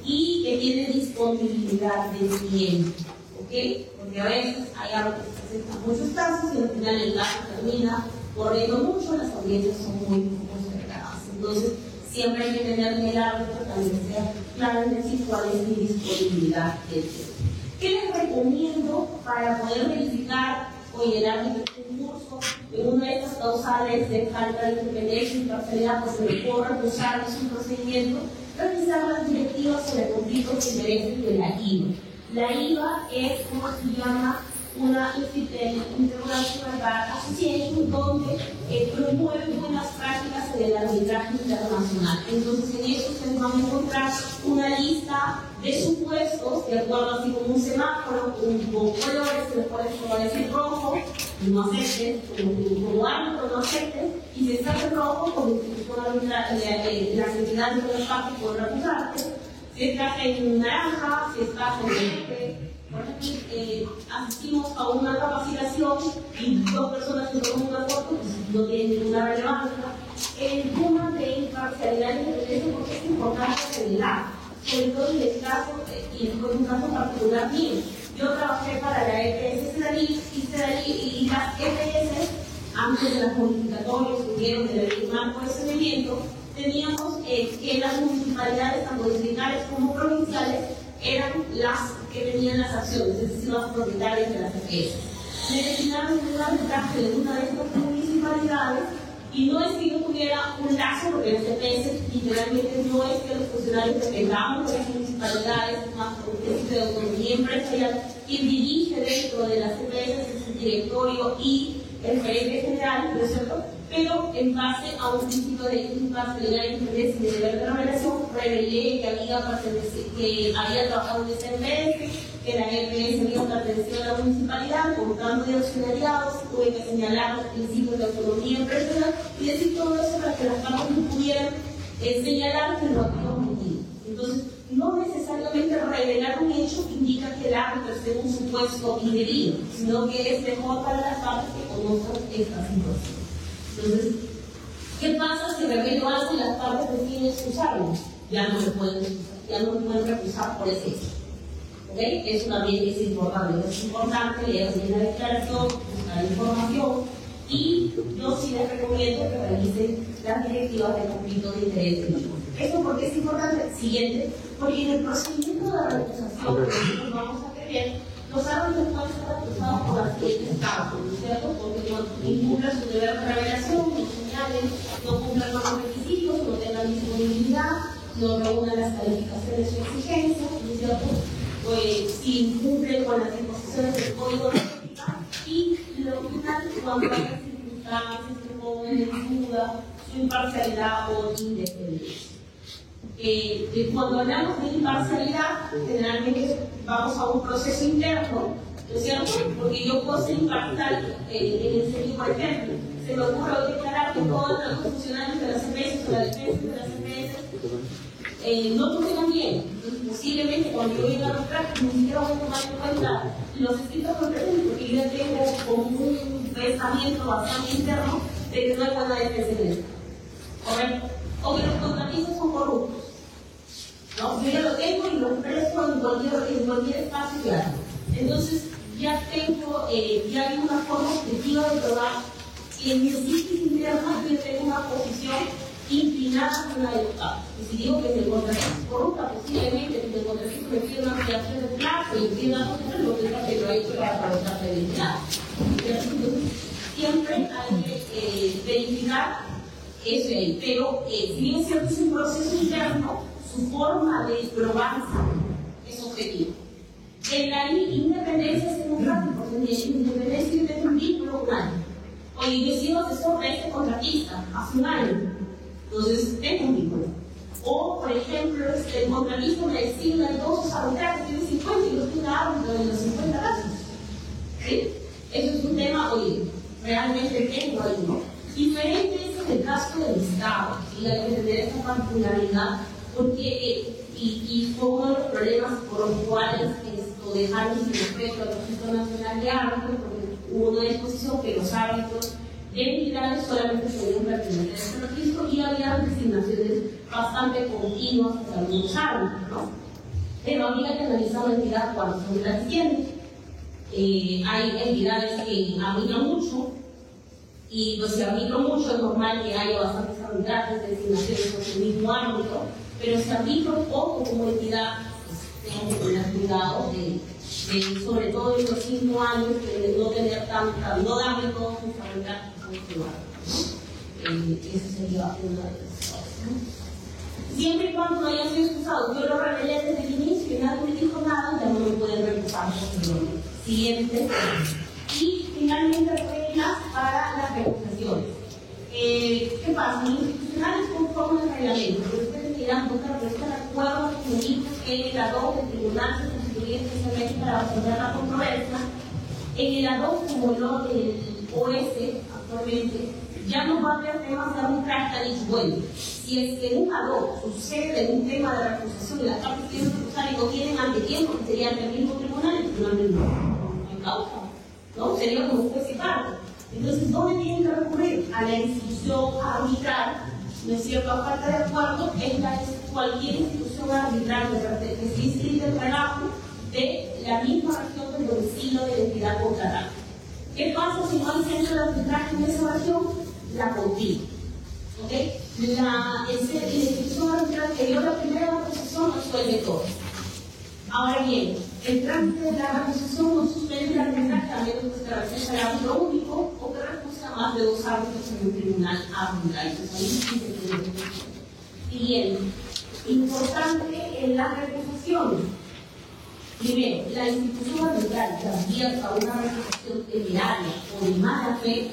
y que tiene disponibilidad de tiempo, ¿ok? Porque a veces hay árbitros que aceptan muchos casos y al final el caso termina corriendo mucho, las audiencias son muy postergadas. Entonces, siempre hay que tener que el árbitro también sea claro en decir cuál es mi disponibilidad de tiempo. ¿Qué les recomiendo para poder verificar, oye, el árbitro está en curso en una de estas causales de falta de independencia y imparcialidad, pues se le puede recusar de su procedimiento? Revisar las directivas sobre conflictos de intereses de la IVA. La IVA es, como se llama, una International Bar Association donde promueve buenas prácticas en el arbitraje internacional. Entonces en eso ustedes van a encontrar una lista de supuestos, de acuerdo así como un semáforo, con colores, que les puede decir rojo, no acepten, como árbitro no acepten, y si está en rojo, como institución las entidades de las partes pueden recusarte. Si estás en naranja, si estás en verde. Por aquí asistimos a una capacitación y 2 personas que toman una foto, pues no tienen ninguna relevancia. El tema de imparcialidad y independencia, porque es importante revelar, sobre todo en el caso, y en un caso particular mío. Yo trabajé para la EPS y las EPS, antes de las modificatorias que hubieron de la ley marco de saneamiento, teníamos que las municipalidades, tanto distritales como provinciales, eran las que tenían las acciones, es decir, los propietarios de las EPS. Me destinaron un arbitraje de una de estas municipalidades y no es que yo tuviera un lazo, porque las EPS literalmente no es que los funcionarios dependamos de las municipalidades, más por un principio de autonomía empresarial. Quien dirige dentro de las EPS es el directorio y el gerente general, ¿no es cierto? Pero en base a un principio de imparcialidad, independencia y de deber de revelación, revelé que había trabajado en esa EPS, que la EPS había pertenecido a la municipalidad, con cambio de accionariados, tuve que señalar los principios de autonomía empresarial y decir todo eso para que las partes no pudieran señalar que lo había omitido. Entonces, no necesariamente revelar un hecho indica que el árbitro esté en un supuesto indebido, sino que es mejor para las partes que conozcan esta situación. Entonces, ¿qué pasa si revelo algo y las partes deciden excusarlo? Ya no se pueden recusar por ese hecho. ¿Okay? Eso también es importante. Es importante leer bien la declaración, buscar información y yo sí les recomiendo que revisen las directivas de conflicto de interés. Eso porque es importante. Siguiente, porque en el procedimiento de recusación que nosotros vamos a tener, los árbitros pueden ser acusados por las siguientes causas, ¿no es cierto? Porque no incumplan su deber de revelación, no señalen, no cumplan con los requisitos, no tengan disponibilidad, no reúnan las calificaciones o exigencias, ¿no es cierto? Pues, si incumplen con las disposiciones del código de ética y lo final cuando haya circunstancias que pongan en duda su imparcialidad o independencia. Cuando hablamos de imparcialidad, generalmente vamos a un proceso interno, ¿no es cierto? Porque yo puedo ser imparcial en el sentido, por ejemplo, se me ocurre declarar que todos los funcionarios de las EPS o la defensa de las EPS no funcionan bien. Entonces, posiblemente cuando yo llegue a los prácticos, ni siquiera voy a tomar en cuenta los escritos completos, porque yo ya tengo como un pensamiento bastante interno de que no hay buena defensa en esto. ¿Correcto? O que los contratistas son corruptos. ¿No? Yo ya lo tengo y lo expreso en cualquier espacio que haga. Entonces, ya tengo, ya hay una forma objetiva de probar que en mi psiquis interna yo tengo una posición inclinadas a una de los casos. Y si digo que si el contratista es corrupta, posiblemente si el contratista me pide una ampliación de plazo y pide una cosa, lo que pasa es que lo ha hecho para aprovechar de identidad. Siempre hay que verificar eso ahí, pero si bien es cierto es un proceso interno, su forma de probarse es objetivo. En la independencia es democrática, en la independencia yo tengo un vínculo un año. Oye, yo he sido asesor de este contratista hace un año, entonces tengo un vínculo. O, por ejemplo, el contratista me designa dos arbitrajes, tiene 50 y yo estoy una árbitro de los 50 casos. ¿Sí? Eso es un tema, oye, realmente tengo ahí, ¿no? Diferente es en el caso del Estado, ¿sí? Hay que tener esa particularidad, porque y fue uno de los problemas por los cuales dejaron sin respeto al Registro Nacional de Árbitros, porque hubo una disposición que los árbitros de entidades solamente podían pertenecer a este registro y había designaciones bastante continuas de algunos árbitros, ¿no? Pero había que analizar la entidad cuando son gratificantes. Hay entidades que arbitran mucho, y pues si arbitro mucho es normal que haya bastantes arbitrajes de designaciones con el mismo árbitro, pero si arbitro poco como entidad, pues tengo que tener cuidado de sobre todo en los 5 años, de no tener no darle todos sus arbitrajes a un eso sería una de las cosas, ¿no? Siempre y cuando no haya sido excusado, yo lo revelé desde el inicio y nadie me dijo nada, ya no me pueden recusar posteriormente. Siguiente. Y finalmente reglas para las recusaciones. ¿Qué pasa? Los institucionales conforman el reglamento, pero ustedes dirán, doctor, pero este recuerdo que me dijo que el ad-hoc del tribunal se constituye especialmente para resolver la controversia. En el ad-hoc, como el OS actualmente, ya no va a haber temas de arbitraje tan dicho. Bueno, si es que en un ad-hoc sucede un tema de recusación y las partes quieren recusar y no tienen antetiempo, que sería ante el mismo tribunal, el tribunal no hay causa, ¿no? Sería como juez y parte. Entonces, ¿dónde tienen que recurrir? A la institución arbitral, ¿no es cierto? A falta de acuerdo, cualquier institución arbitral que se inscribe el relajo de la misma región del domicilio de la entidad contratada. ¿Qué pasa si no hay centro de arbitraje en esa región? La contigo. ¿Ok? La institución arbitral que dio la primera recusación resuelve todo. Ahora bien, el trámite de la recusación no suspende la arbitraje a menos que se recusa el árbitro único o que recusa más de 2 árbitros en un tribunal arbitral. Siguiente. Importante en la recusación. Primero, la institución arbitral que abierta una recusación temeraria o de mala fe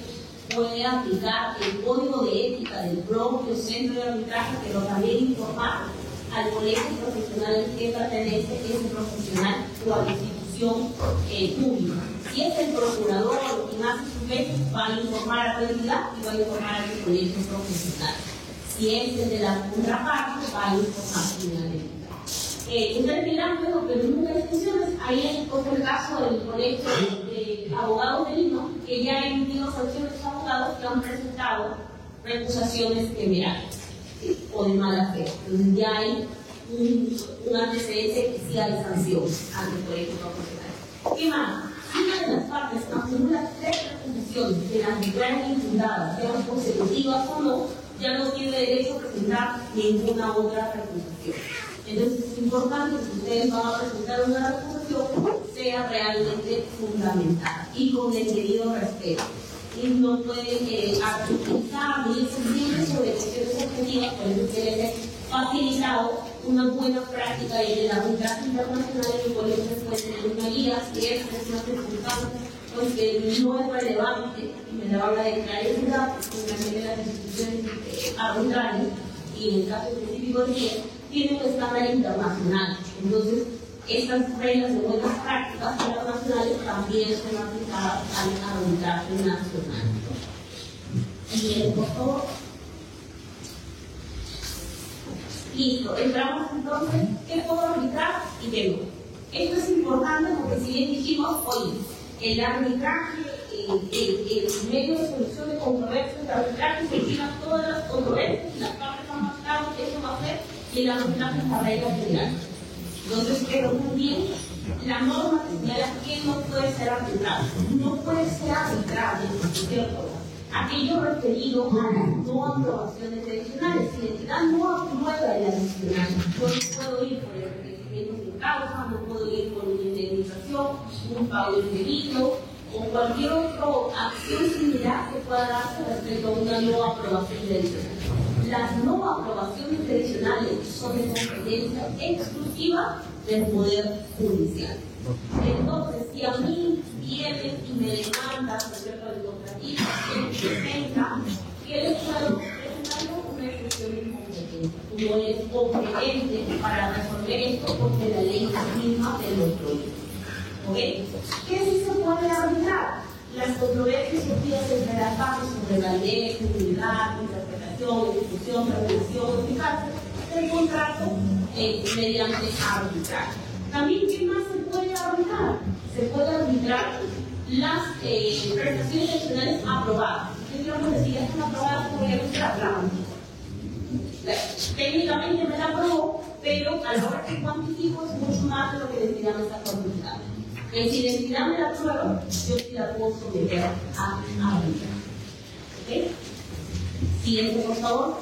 puede aplicar el código de ética del propio centro de arbitraje, pero también informar al colegio profesional al que pertenece ese profesional o a la institución pública. Si es el procurador o quien hace su fe, va a informar a la entidad y va a informar al colegio profesional. Si es el de la contraparte, va a informar finalmente. Ustedes dirán, bueno, pero nunca hay excepciones. Ahí hay como el caso del colegio de abogados de Lima, que ya ha emitido sanciones a abogados que han presentado recusaciones temerarias o de mala fe. Entonces ya hay un antecedente que sí hay sanciones ante el colegio profesional. ¿Qué más? Si una de las partes acumula 3 recusaciones que las declaran infundadas, sean consecutivas o no, ya no tiene derecho a presentar ninguna otra recusación. Entonces es importante que ustedes van a presentar una recusación sea realmente fundamental y con el debido respeto. Y no pueden articulizar ni exigir sobre cuestiones objetivas, por eso se les ha facilitado una buena práctica en el arbitraje internacional en el colegio después de una guía, que es una circunstancia pues que no es relevante, me la habla de claridad, fundamentalmente las instituciones arbitrales y en el caso específico de que tienen un estándar internacional. Entonces, estas reglas de buenas prácticas internacionales también son aplicadas al arbitraje nacional. Bien, por favor. Listo, entramos entonces, ¿qué puedo arbitrar y qué no? Esto es importante porque si bien dijimos, oye, el arbitraje, el medio de solución de controversias, el arbitraje se lleva todas las controversias y las partes han mostrado que eso va a ser y el arbitraje es la regla general. Entonces, pero muy bien, la norma señala que no puede ser arbitrado. No puede ser arbitrable, ¿cierto? aquello referido a las no aprobaciones tradicionales. Si la entidad no aprueba el adicional, yo no puedo ir por el requerimiento sin causa, no puedo ir por una indemnización, un pago indebido o cualquier otra acción similar que pueda darse respecto a una no aprobación tradicional. Las no aprobaciones tradicionales son de competencia exclusiva del Poder Judicial. Entonces, si a mí vienen y me demandan respecto al contratista que presenta, ¿qué les puedo presentar? Una expresión de incompetencia. No es competente para resolver esto porque la ley misma te lo prohíbe. ¿Okay? ¿Qué sí se puede arbitrar? Las controversias surgidas entre las partes sobre validez, utilidad, interpretación, ejecución, regulación, eficacia del contrato mediante arbitraje. También, ¿qué más se puede arbitrar? Se puede arbitrar las prestaciones adicionales aprobadas. Digamos que si ya están aprobadas, voy a arbitrar. Técnicamente me la aprobó, pero a la hora que cuantifico es mucho más de lo que la entidad me está cuantificando. Si la entidad me la aprueba, yo sí la puedo someter a arbitrar. ¿Ok? Siguiente, por favor.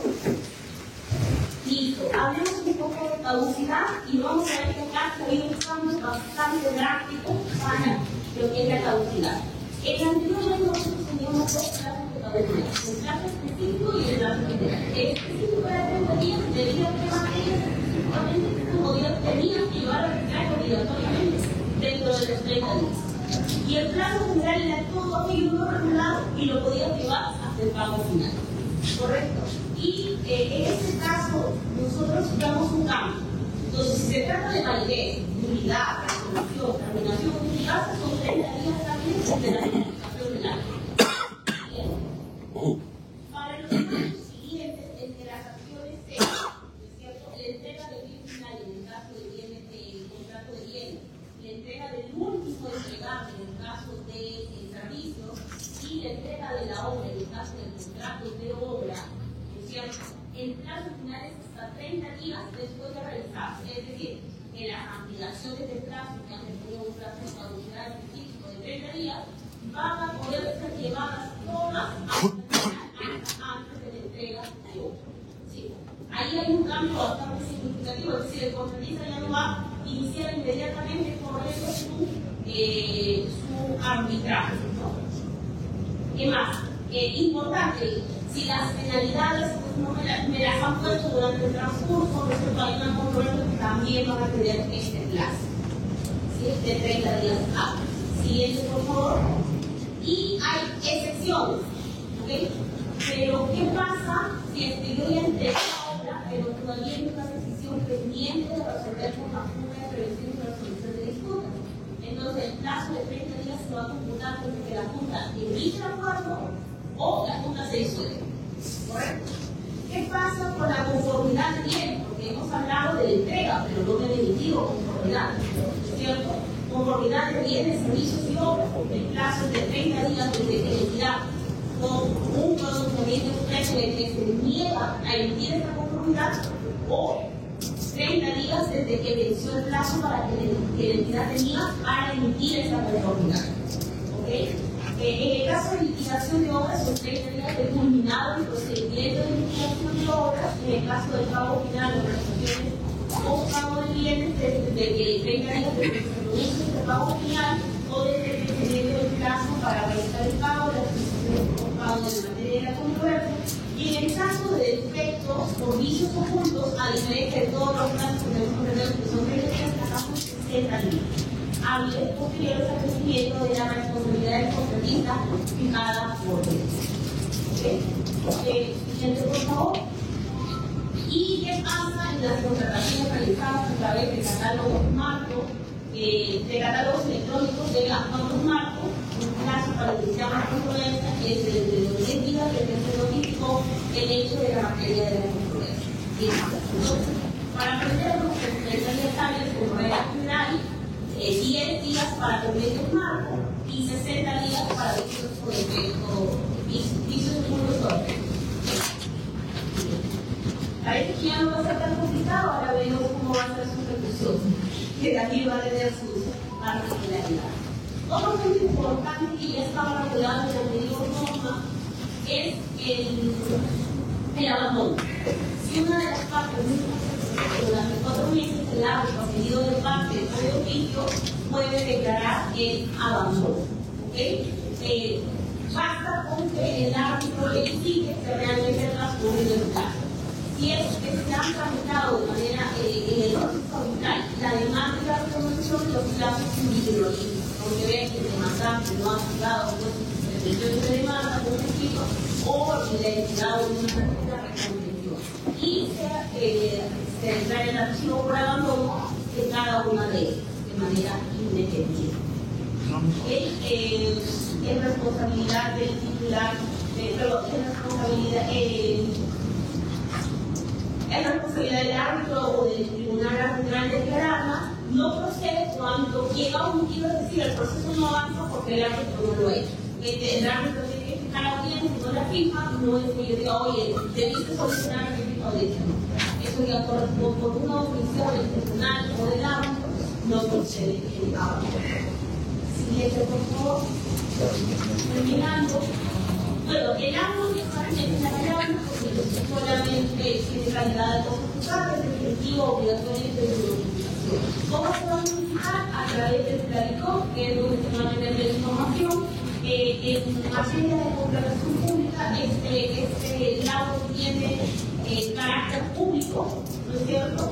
Listo, hablemos un poco de caducidad y vamos a ver que acá ha habido un cambio bastante drástico para lo que es la caducidad. En la anterior ley nosotros teníamos dos clases de caducidad, el plazo específico y el plazo general. El específico era 30 días, debido a que materias específicamente tenías que llevar a arbitraje obligatoriamente dentro de los 30 días. Y el plazo general era todo aquello no regulado y lo podías llevar hasta el pago final. ¿Correcto? Y en este caso, nosotros damos un cambio. Entonces, si se trata de validez, nulidad, resolución, terminación de eficacia, son 30 días también de la notificación del acto. Para los años siguientes, entre las acciones C, ¿cierto? La entrega del bien final en el caso de bienes, contrato de bienes, la entrega del último entregable en el caso de servicios y la entrega de la obra en el caso del contrato de obra. El plazo final es hasta 30 días después de realizarse, es decir, que las ampliaciones de plazo que han tenido un plazo de caducidad específico de 30 días van a poder ser llevadas todas antes de la entrega de obra. ¿Sí? Ahí hay un cambio bastante significativo, es decir, el contratista ya no va a iniciar inmediatamente por eso su arbitraje. ¿No? ¿Qué más? Importante. Si las penalidades no me las han puesto durante el transcurso, respecto a una controversia que también van a tener este plazo. ¿Sí? De 30 días hábiles. Siguiente, por favor. Y hay excepciones. ¿Okay? Pero, ¿qué pasa si es que yo ya entregué la obra, pero todavía hay una decisión pendiente de resolver por la Junta de Prevención y Resolución de Disputas? Entonces, el plazo de 30 días se va a computar desde que la Junta emite el acuerdo o la Junta se disuelve. ¿Correcto? ¿Qué pasa con la conformidad de bienes? Porque hemos hablado de la entrega, pero no del emitido conformidad, ¿cierto? Conformidad de bienes, servicios y obras, el plazo es de 30 días desde que la entidad con un pronunciamiento expreso en el que se niega a emitir esta conformidad o 30 días desde que venció el plazo para que la entidad tenía para emitir esta conformidad. ¿Ok? En el caso de liquidación de obras, son 30 días de culminado el procedimiento de liquidación de obras. En el caso del pago final de prestaciones o pago de bienes, desde que 30 días desde que se produce el pago final o desde que se debe el plazo para realizar el pago de las prestaciones o pago de la materia de la controversia. Y en el caso de defectos o vicios ocultos, a diferencia de todos los plazos que tenemos que son 30 días, acá son 60 días. Hábiles posteriores al cumplimiento de la responsabilidad del contratista fijada por ley. Siguiente, por favor. ¿Y qué pasa en las contrataciones realizadas a través de catálogos marco, de catálogos electrónicos de las normas marco? Un plazo para iniciar una controversia que es de los 10 días desde que se notificó el hecho de la materia de la controversia. Entonces, para aprenderlo, se necesitaría establecer como regla general 10 días para convenios marco y 60 días para vicios por defecto, vicios ocultos. Parece que ya no va a ser tan complicado, ahora veremos cómo va a ser su ejecución, que también va a tener sus particularidades. Otro punto importante que ya estaba regulado en la anterior norma es el abandono. Si una de las partes durante 4 meses el árbitro ha pedido de parte del Poder de Oficio, puede declarar el abandono. ¿Okay? Basta con que el árbitro verifique que realmente ha transcurrido el plazo. Si es que se han tramitado de manera en el proceso arbitral, la demanda y la reclamación de los plazos individuales, porque ven que el demandante no ha juzgado el derecho de demanda por escrito o la entidad de una reclamación. Y se declara el archivo por abandono de cada una de ellas, de manera independiente. Es responsabilidad del titular, es responsabilidad del árbitro o del tribunal arbitral declararla. No procede cuando llega a un motivo, es decir, el proceso no avanza porque el árbitro no lo ha hecho. El árbitro tiene que fijar la audiencia, si no la firma, no es que yo diga, oye, debiste solucionar la audiencia. Eso ya por una omisión del tribunal o del árbitro no procede el árbitro. Siguiente, por favor. Terminando. Bueno, el árbitro es la grande porque solamente tiene calidad de consultar, es efectivo obligatoriamente de notificación. ¿Cómo se va a notificar? A través del Claricó, que es donde se va a tener la información. En materia de contratación pública, este lado tiene carácter público, ¿no es cierto?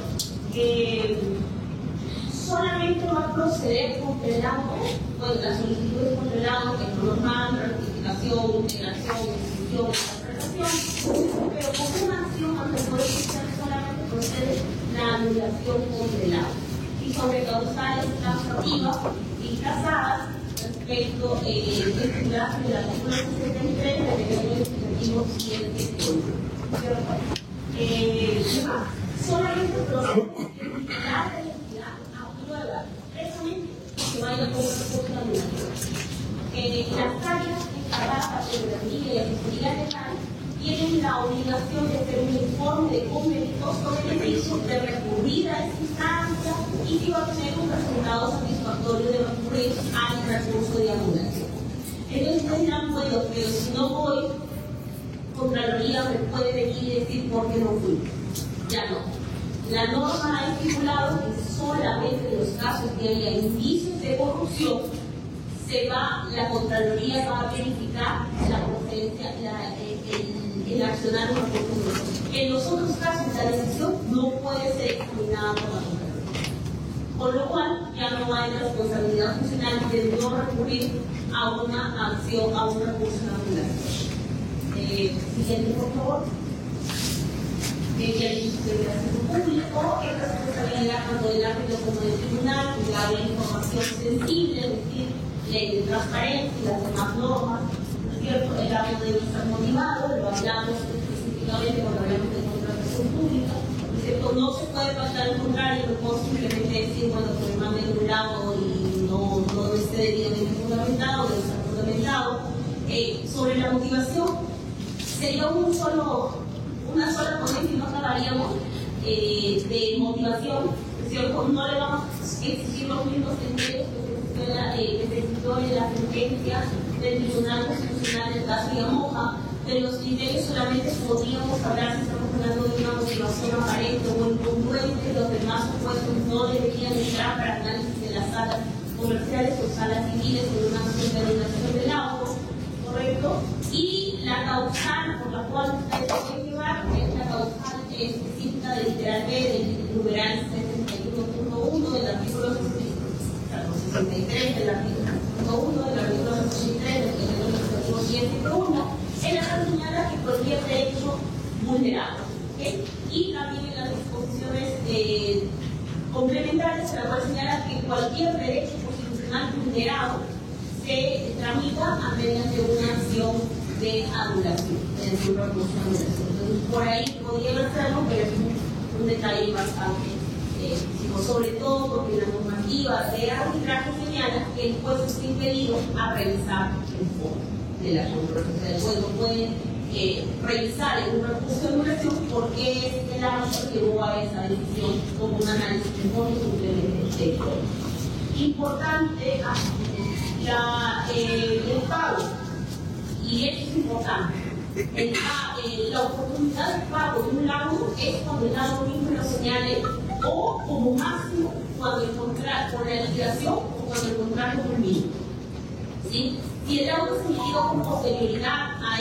Solamente va a proceder con el auto, bueno, las solicitudes con el auto, que es normal, rectificación, integración, exclusión, interpretación, pero con una acción ante el Poder Judicial solamente procede la anulación con el auto. Y sobre causales causativas y casadas respecto del caso de la artículo 63 del decreto legislativo 7. Solamente procede la precisamente que vaya con una anulación. Las áreas encargadas de la teoría y la asesoría legal tienen la obligación de hacer un informe de costo-beneficio, de recurrir a esa instancia y si va a tener un resultado satisfactorio de recurrir al recurso de anulación. Entonces ustedes dirán, bueno, pero si no voy, Contraloría me puede venir y decir por qué no fui. Ya no. La norma ha estipulado que solamente en los casos que haya indicios de corrupción la Contraloría va a verificar la procedencia, el accionar una corrupción. En los otros casos la decisión no puede ser examinada por la Contraloría. Con lo cual ya no hay responsabilidad funcional de no recurrir a una acción, a un recurso de anulación. Siguiente, por favor. El servicio público es responsabilidad tanto del árbitro como del tribunal, cuidar la información sensible, es decir, ley de transparencia y las demás normas, ¿no es cierto? El árbitro debe estar motivado, lo hablamos específicamente cuando hablamos de contratación pública, ¿no es cierto? No se puede pasar al contrario, no puedo simplemente decir, bueno, que me manden un lado y no esté debidamente fundamentado, debe estar fundamentado. Sobre la motivación, sería una sola ponencia y no acabaríamos de motivación, ¿cierto? No le vamos a exigir los mismos criterios que se citó en la sentencia del Tribunal Constitucional del caso de Yamoja, de los criterios solamente podríamos hablar si estamos hablando de una motivación aparente o incongruente, los demás supuestos no deberían entrar para análisis de las salas comerciales o salas civiles en una acción de anulación del auto, ¿correcto? Y la causal por la cual ustedes deben llevar es la causal específica del literal B del numeral 61.1 del artículo 63 del artículo 1 del artículo 63 del artículo 7.1 en la que señala que cualquier derecho vulnerable, ¿okay? Y también en las disposiciones complementarias se la cual señala que cualquier derecho constitucional vulnerado se tramita mediante una acción de anulación, mediante un recurso de anulación. Entonces, por ahí podrían hacerlo, pero es un detalle bastante sobre todo porque la normativa de arbitraje señala que el juez está impedido a revisar el fondo de la controversia. El juez no puede revisar en un recurso de anulación porque es el árbitro que llevó a esa decisión como un análisis de fondo simplemente de fondo. Importante el pago, y esto es importante. La oportunidad de pago de un laudo es cuando el laudo mismo lo señale, o como máximo cuando el contrato, con la liquidación o cuando el contrato culmina. ¿Sí? Si el laudo es emitido con posterioridad a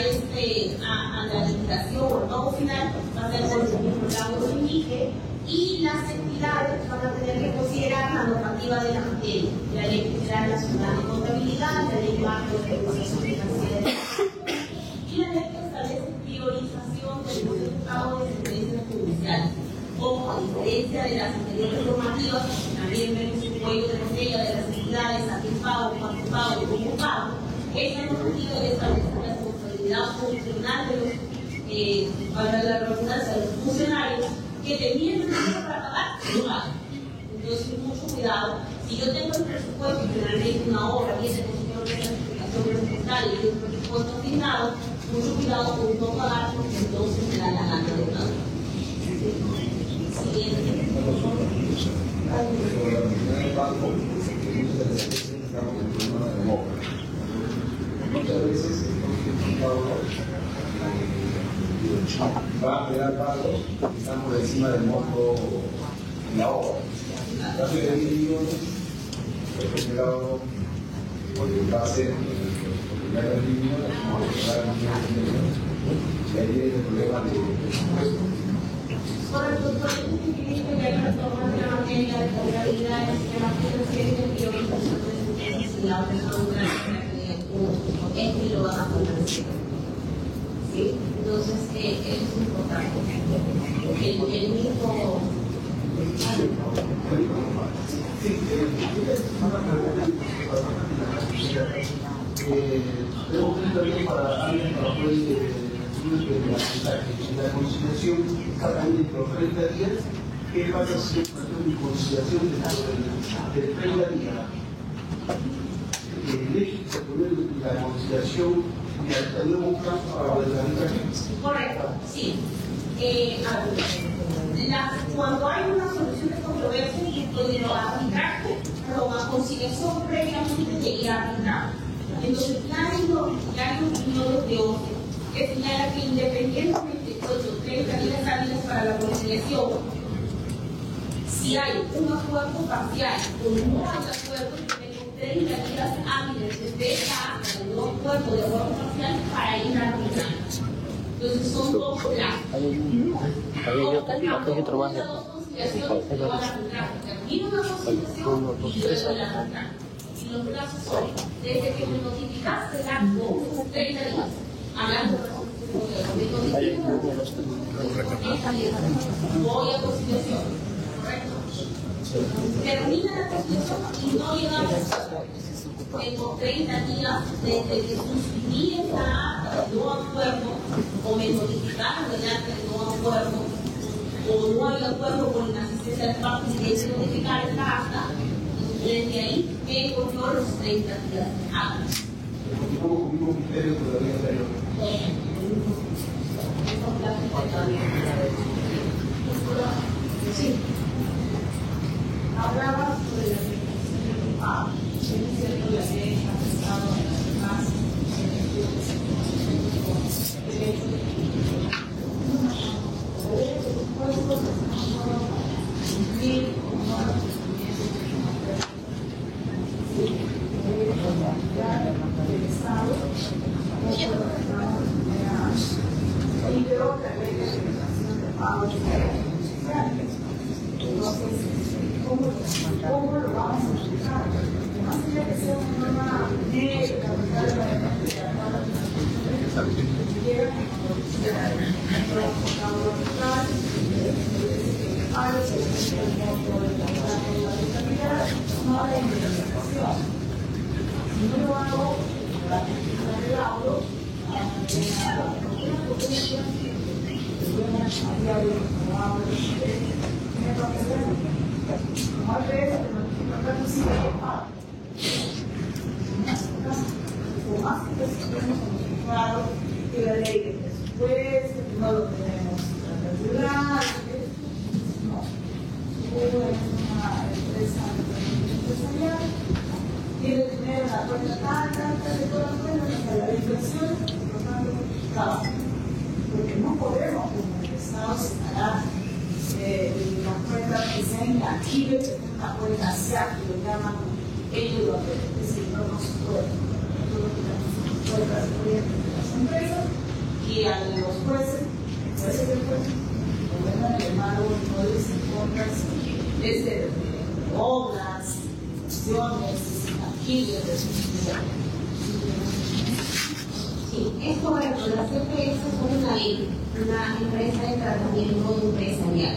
la liquidación o el pago final, va a ser por el mismo laudo lo indique, y las entidades van a tener que considerar la normativa de la materia, la Ley General Nacional de Contabilidad, la Ley Marco de Regulación Financiera y la ley que establece priorización del uso de pago de sentencias judiciales. Como a diferencia de las anteriores normativas, también vemos un cuello de botella de las entidades, a qué pago, cuánto pago, cómo pago. Esta normativa establece la responsabilidad funcional de los, para la redundancia, de los funcionarios que tenían el dinero para pagar, no hagan. Entonces, mucho cuidado. Si yo tengo el presupuesto, generalmente una obra, viene con su certificación presupuestaria y un presupuesto asignado, mucho cuidado con no pagar porque entonces me da la gana de pagar. Muchas veces va a pegar pagos que están por encima del monto de la obra. Casi de 10 millones, el generado va a ser la de 10 millones, vamos a pagar 10 millones. Y ahí viene el problema de presupuesto. Correcto, por eso es que hay una forma de la materia de contabilidad, el sistema financiero y priorización de sentencias y la otra es que lo van a fortalecer. ¿Sí? Entonces, eso es importante. El mismo. Tengo que también para alguien para poder la conciliación también dentro de 30 días. ¿Qué pasa si es una conciliación de 30 días? El hecho de se pone la conciliación y hasta luego un plazo para la arbitraje. Correcto, sí. Cuando hay una solución de controversia y donde lo arbitraje, la conciliación previamente de ir a arbitraje. Entonces, ya hay opiniones de otro que señala que independientemente de los 30 días hábiles para la conciliación, si hay un acuerdo parcial o no hay acuerdo, tenemos 30 días hábiles desde esta acta de no acuerdo de acuerdo parcial para ir a arbitrar. Entonces son dos plazos. Termina una conciliación y luego el arbitraje. Y los plazos son desde que me notificaste el acto 30 días. Hablando de voy a conciliación, correcto. Termina la conciliación y no llegamos a tengo 30 días desde que suscribí esta acta de no acuerdo o me notificaron del acta de no acuerdo o no hay acuerdo con la asistencia de partes y hay que notificar esta acta. Desde ahí tengo yo los 30 días hábiles. Continúo con mismo criterio de la vida anterior. Sí. Hablaba sobre la representación del pago. Es cierto, la ley ha prestado más el hecho de que ¿cómo lo vamos a explicar? Más allá que sea una norma de capital de la no hay interpretación. Si no lo hago, la petición de laudo, que la ley de presupuesto, no lo tenemos regular, no. Hubo una empresa empresarial, tiene dinero en la cuenta tal, de todas las cuentas, hasta la inflación, por lo tanto, trabajo. porque no podemos como el Estado separar las puertas que sean intangibles, que están la puerta hacia, que lo llaman ellos, es decir, no se puede, puertas de las empresas, y a los jueces del juez, el gobierno alemán no les importa desde obras, instituciones, intangibles, Sí, esto para la CPS es una empresa de tratamiento empresarial,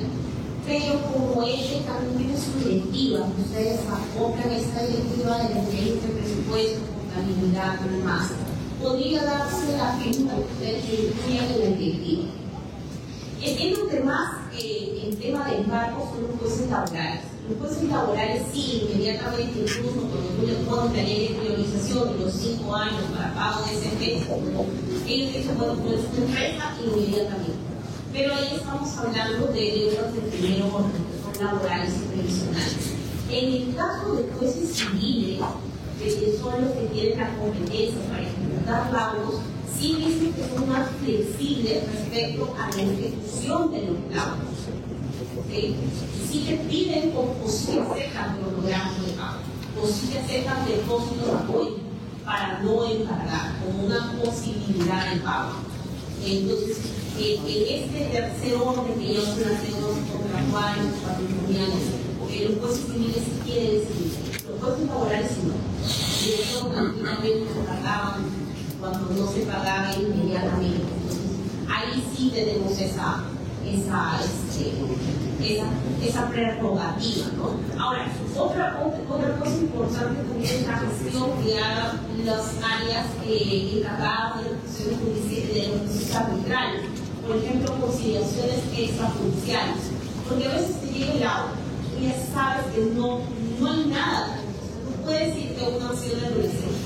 pero como ella también tiene su directiva, ustedes acoplan esta directiva de la ley de presupuesto, contabilidad y demás, podría darse la figura que ustedes incluyan en la directiva. Entiendo que más el tema de embargo son los jueces laborales. Los jueces laborales sí, inmediatamente, incluso cuando tú les pones la ley de priorización de los 5 años para pago de sentencia, ellos dicen, bueno, pues una empresa inmediatamente. Pero ahí estamos hablando de deudas de primer orden, que son laborales y previsionales. En el caso de jueces civiles, que son los que tienen la competencia para ejecutar laudos, sí dicen que son más flexibles respecto a la ejecución de los laudos. Sí te piden o sí aceptan cronogramas de pago, o sí aceptan depósitos a cuenta para no encargar, como una posibilidad de pago. Entonces, en este tercer orden que ellos son las deudas contractuales, patrimoniales, los jueces civiles sí quieren decir, los jueces laborales sí no. Y eso tranquilamente se pagaban cuando no se pagaba inmediatamente. Entonces, ahí sí tenemos esa prerrogativa, ¿no? Ahora, otra cosa importante también es la gestión que hagan las áreas encargadas de las cuestiones de los juicios arbitrales, por ejemplo, conciliaciones extrajudiciales, porque a veces te llega el laudo y ya sabes que no hay nada, no puedes irte a una acción de adolescente,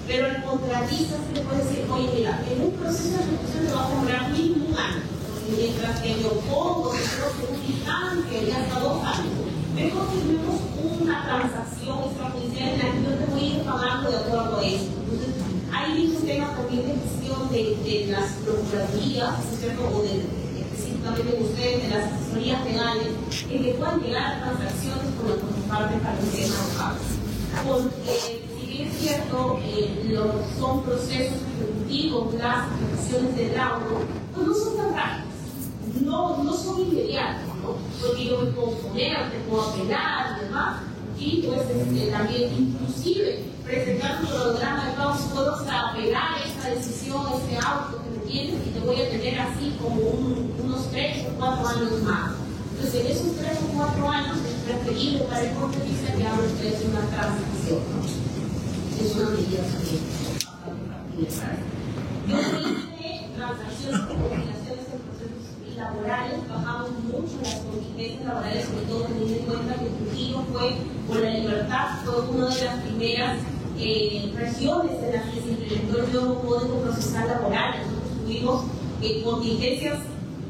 pero el contratista se le puede decir, oye, mira, en un proceso de ejecución te va a demorar mínimo un año. Mientras que yo pongo, creo que un instante y hasta 2 años, mejor tenemos una transacción extrajudicial en la que yo te voy a ir pagando de acuerdo a eso. Entonces, hay un tema también de gestión de las procuradurías, ¿cierto? O específicamente de ustedes, de las asesorías legales, en que puedan llegar a transacciones con la contraparte para que sean pagos. Porque, si bien es cierto, son procesos ejecutivos, las ejecuciones del laudo, pues no son tan rápidos. No son inmediatos, ¿no? Porque yo me puedo poner, te puedo apelar y demás, y pues también inclusive presentar un programa de pagos, puedo hasta apelar esta decisión, este auto que me tienes y te voy a tener así como unos 3 o 4 años más. Entonces en esos 3 o 4 años es preferible para el contratista que hagan ustedes una transacción, ¿no? Es una medida también bastante factible. Yo hice transacciones y combinaciones en procesos laborales, bajamos mucho las contingencias laborales, sobre todo teniendo en cuenta que Trujillo por la libertad, fue una de las primeras regiones en las que se implementó el nuevo código procesal laboral. Nosotros tuvimos contingencias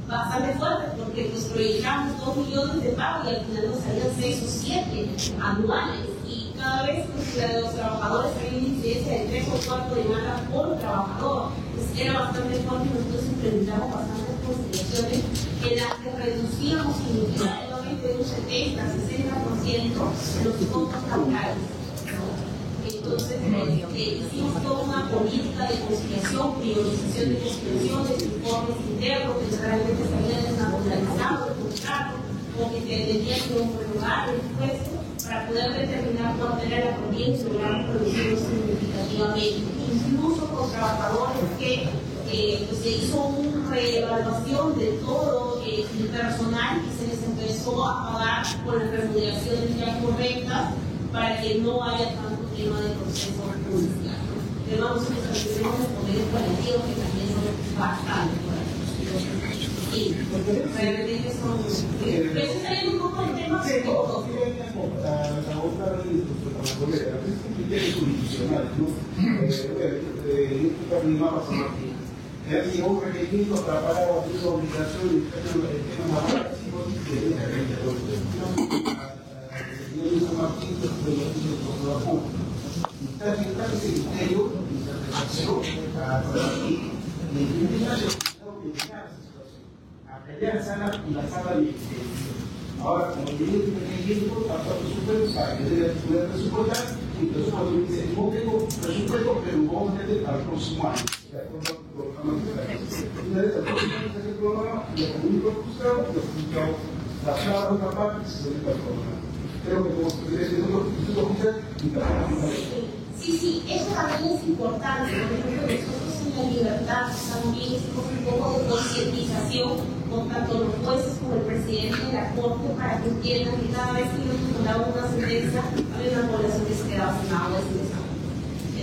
bastante fuertes porque pues proyectamos 2 millones de pagos y al final nos salían 6 o 7 anuales. Y cada vez pues, los trabajadores había una incidencia de 3 o 4 demandas por trabajador. Pues, era bastante fuerte y nosotros implementamos bastantes conciliaciones en las que reducíamos significativamente de un 70-60% los costos laborales. Entonces, hicimos toda una política de conciliación, priorización de conciliaciones, informes internos que realmente se habían desnaturalizado el contrato o que se tenían que homologar el impuesto para poder determinar cuánto era la corriente y lograr producirlo significativamente. Incluso con trabajadores que pues se hizo una reevaluación de todo el personal y se les empezó a pagar con las remuneraciones ya correctas para que no haya tanto tema de proceso judicial. Pero vamos a establecer los convenios colectivos que también son bastante sí, porque realmente son pero eso está un poco el tema de todo. La otra colega, es criterios jurisdiccionales, ¿no? Yo mi mapa San Martín. Hay un requerimiento para pagar una obligación en el tema laboral, si no dice la ley de San Martín, está ese criterio de interpretación para corregir y en primer caso allá en la sala de ahora, como yo tengo tiempo para presupuesto, para que debe poder presupuestar, entonces cuando me dice, no tengo presupuesto, pero vamos a meter al próximo año. De acuerdo al programa que está aquí. Entonces, al próximo año se hace el programa, lo comunico al juzgado, y el juzgado la prueba otra parte y se solicita al programa. Creo que como presidente de los juzgados, y Sí, eso también es importante. Por ejemplo, nosotros en la libertad también hicimos un poco de concientización con tanto los jueces como el presidente de la Corte para que entiendan que cada vez que nos encontraba una sentencia había una población que se quedaba sin agua y sin desagüe.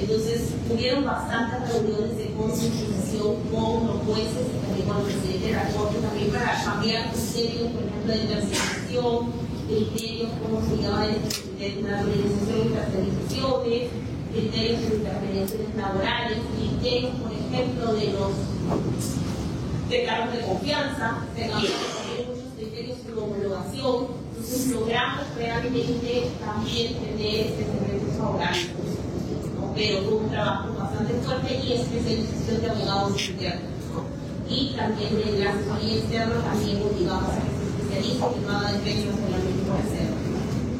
Entonces, hubieron bastantes reuniones de concientización con los jueces y también con el presidente de la Corte, también para cambiar criterios, por ejemplo, de tercerización, criterios, como se llama, de naturalización y tercerizaciones, criterios de intermediaciones laborales, criterios, por ejemplo, de los cargos de confianza, se cambiaron también muchos criterios de homologación, entonces logramos realmente también tener secretos favorables, ¿no? Pero con un trabajo bastante fuerte y especialización de abogados internos, ¿no? Y también de la asesoría externa también obligamos a que se especialice y no haga defensa solamente por hacerlo,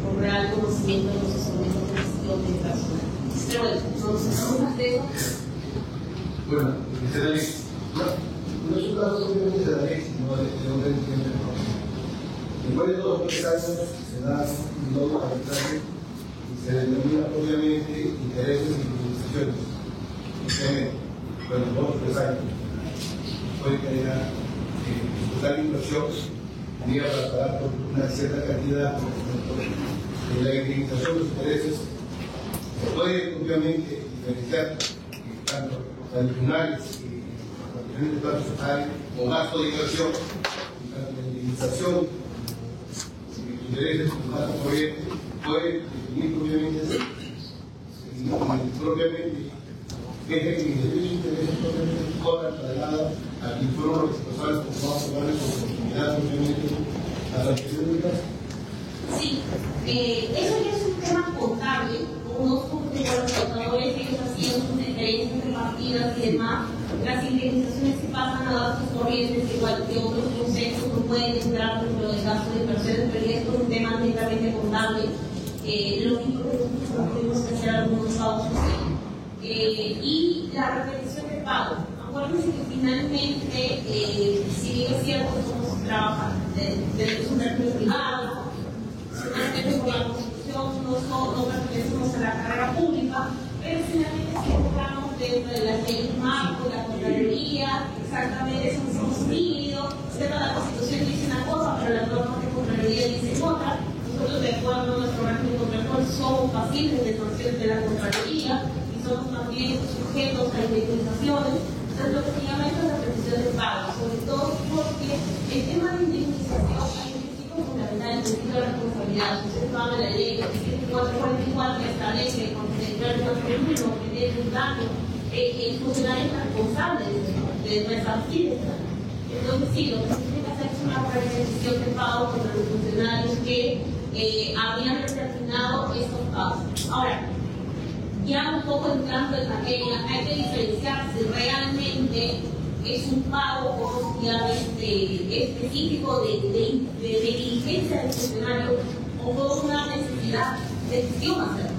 con real conocimiento de los instrumentos de gestión de personal. Pero bueno, entonces, ¿cómo de eso? Bueno, no es un caso obviamente de la ley, sino de un entiende el problema. Después de todos los años se da un nuevo arbitraje y se determina propiamente intereses y utilizaciones. Obviamente, bueno, 2 o 3 años. Puede que haya total inversión, diga para pagar por una cierta cantidad de la indemnización de los intereses. Se puede obviamente diferenciar tanto los tribunales y los platos sociales con gasto de inversión, tanto la indemnización y intereses con gasto corriente, puede definir propiamente qué es el intereses propiamente cobran trasladada a quien fueron los responsables por no aprobar con oportunidad propiamente a la administración de casa. Sí, eso ya es un tema contable, unos puntos de los contadores que ellos hacían sus diferencias repartidas y demás. Las indemnizaciones que pasan a gastos corrientes, igual que otros conceptos, no pueden entrar dentro del gasto de inversiones, pero esto es un tema netamente contable. Lo único que nosotros tuvimos que hacer algunos pagos y la repetición de pago. Acuérdense que finalmente, si bien es cierto, somos trabajadores, un término privado, finalmente por la Constitución no pertenecemos a la carrera pública, pero finalmente si entramos dentro de las leyes marco, la Contraloría, exactamente somos híbridos, la Constitución dice una cosa, pero la norma de Contraloría dice otra. Nosotros, de acuerdo a nuestro régimen contractual, somos pacientes de sanciones de la Contraloría y somos también sujetos a indemnizaciones. Entonces, lo que se llama es la repetición de pago, sobre todo porque el tema de indemnización hay un principio fundamental, el principio de responsabilidad. Ustedes van a la ley 444 que establece que cuando se declara un fenómeno que tiene un daño, el funcionario es responsable de resarcir ese daño. Entonces, sí, lo que se tiene que hacer es una repetición de pago contra los funcionarios que habían determinado estos pagos. Ahora, ya un poco entrando en materia, hay que diferenciar si realmente es un pago, como específico de diligencia del funcionario o por una necesidad de gestión hacerlo.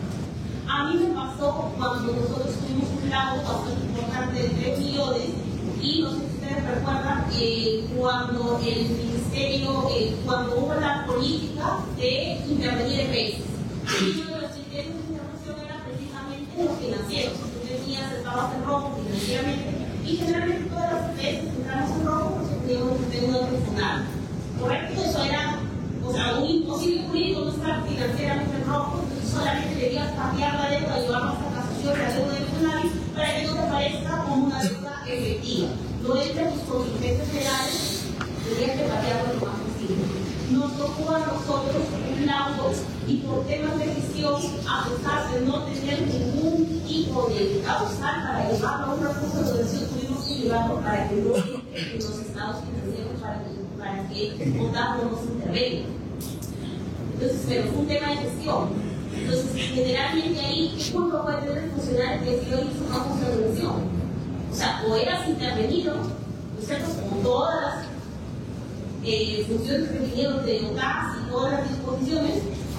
A mí me pasó cuando nosotros tuvimos un pago bastante importante de 3 millones y no sé si ustedes recuerdan cuando el ministerio, cuando hubo la política de intervenir en países. Y uno de los criterios de intervención era precisamente los financieros. Si tú tenías, estabas en rojo financieramente, y generalmente todas las veces entramos en rojo porque teníamos un deuda personal. ¿Correcto? Eso era, un imposible jurídico no estar financieramente en rojo, entonces solamente debías cambiar la deuda, llevarla hasta casación, la deuda del funcionario, para que no te parezca como una deuda efectiva. No entre tus contingentes generales, tenías que patearlo lo más posible. Nos tocó a nosotros un laudo y por temas de gestión, a pesar de no tener ningún tipo de causal para llevarlo a un recurso de decisión, tuvimos que llevarlo para que no entre en los estados financieros para que el votario no se intervenga. Entonces, pero fue un tema de gestión. Entonces, generalmente ahí, ¿qué culpa puede tener el funcionario que decidió hizo una intervención? O sea, o eras intervenido, ¿no es cierto? Como todas las funciones que vinieron de OCAS y todas las disposiciones,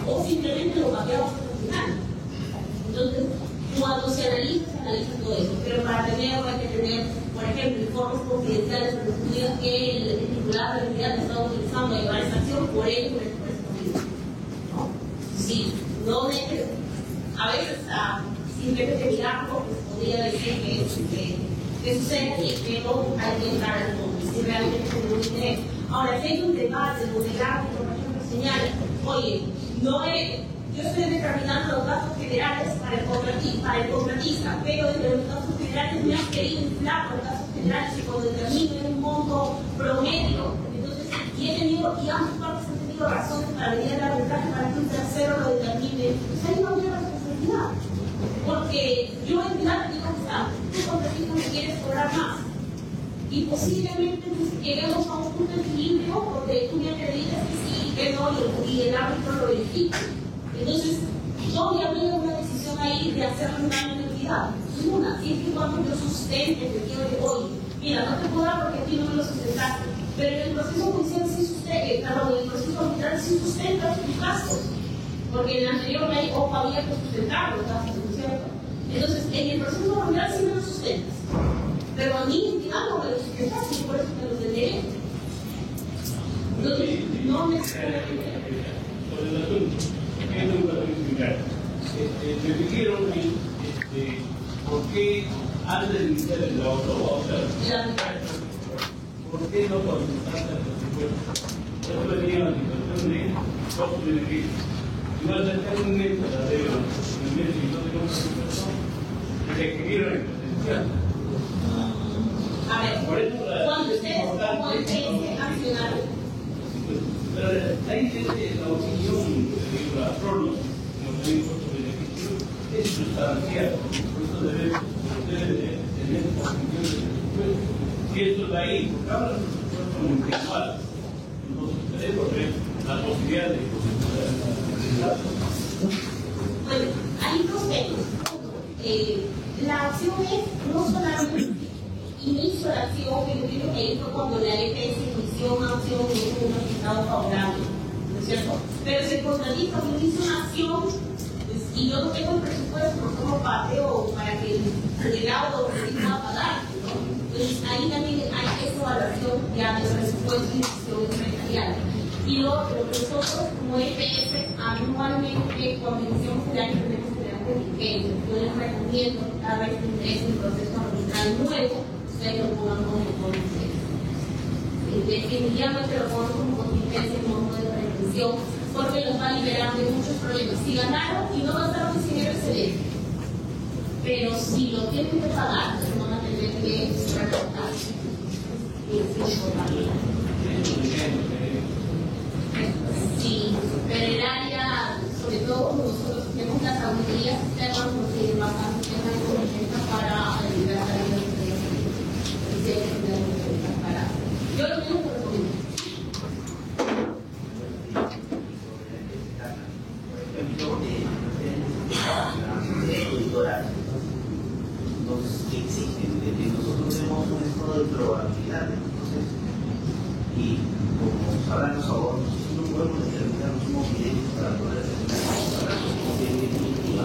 o simplemente lo cambiamos al final. Entonces, cuando se analiza todo eso, pero para tenerlo hay que tener, por ejemplo, informes confidenciales de los estudios que el titular de la entidad está utilizando a llevar esa acción, por ello por eso respondido. ¿No? Sí, no a veces simplemente mirarlo, pues podría decir que sucede y que no hay que entrar al fondo, si realmente tenemos interés. Ahora, si hay un debate donde la información señala, oye, yo estoy determinando los gastos generales para el contratista, pero entre los gastos generales me han querido inflar los gastos generales y cuando determino un monto promedio, entonces, y ambas partes han tenido razones para venir al arbitraje para que un tercero lo determine, pues ahí no había responsabilidad. Porque yo en verdad digo que tú contratista me quieres cobrar más. Y posiblemente lleguemos a un punto de equilibrio donde tú me acreditas que sí, que no, y el árbitro lo verifica. Entonces, yo ya veo una decisión ahí de hacerle una entidad. Una, siempre y cuando yo sustente que quiero de hoy. Mira, no te puedo dar porque aquí no me lo sustentaste. Pero en el proceso judicial sí en el proceso arbitral sí sustenta tus gastos. Porque en la anterior ley había que sustentar los gastos, ¿no es cierto? Entonces, en el proceso arbitral sí me lo sustentas. Pero a mí, no me lo sustentas y por eso me lo tendré. Entonces, no necesariamente. Me dijeron por qué antes de iniciar el trabajo, ¿por qué no consultaste el presupuesto? Eso venía la situación de costo-beneficio. Igual de un mes a la deuda, en el mes y no tenemos presupuesto, requirieron el potencial. A ver, por eso cuando ustedes como ese accionario. Pero ahí dice la opinión de la PRONOS, como te digo, costo-beneficio, es sustancial. Por eso debe tener esta función de presupuesto. Si esto está ahí, porque ahora los presupuestos son individuales. Entonces tenemos la posibilidad de bueno, hay dos temas. La acción es no solamente inicio de la acción, que yo creo que hizo cuando la EPS inició una acción y hubo un resultado favorable, ¿no es cierto? Pero si el contratista inicia una acción pues, y yo no tengo el presupuesto, no como pateo para que el auto pueda pagar, ¿no? Entonces ahí también hay esa evaluación ya del presupuesto y decisión empresarial. Y lo otro, nosotros como EPS anualmente cuando iniciamos el año tenemos que tener contingencia. Yo les recomiendo que cada vez que ingresen el proceso arbitral nuevo, ustedes lo pongan como contingencia. Definitivamente lo pongan como contingencia en modo de prevención, porque los va a liberar de muchos problemas. Si ganaron y no gastaron sin el excedente, pero si lo tienen que pagar, pues van a tener que reportar. Sí, pero el área, sobre todo nosotros tenemos las auditorías externas, porque bastante temas de confianza para ayudar a la yo lo mismo por recomiendo. Nos exigen de que nosotros tenemos un estado de probabilidad de proceso y como sabrán los abogados, no podemos determinar los sumos directos para poder determinar porque en definitiva,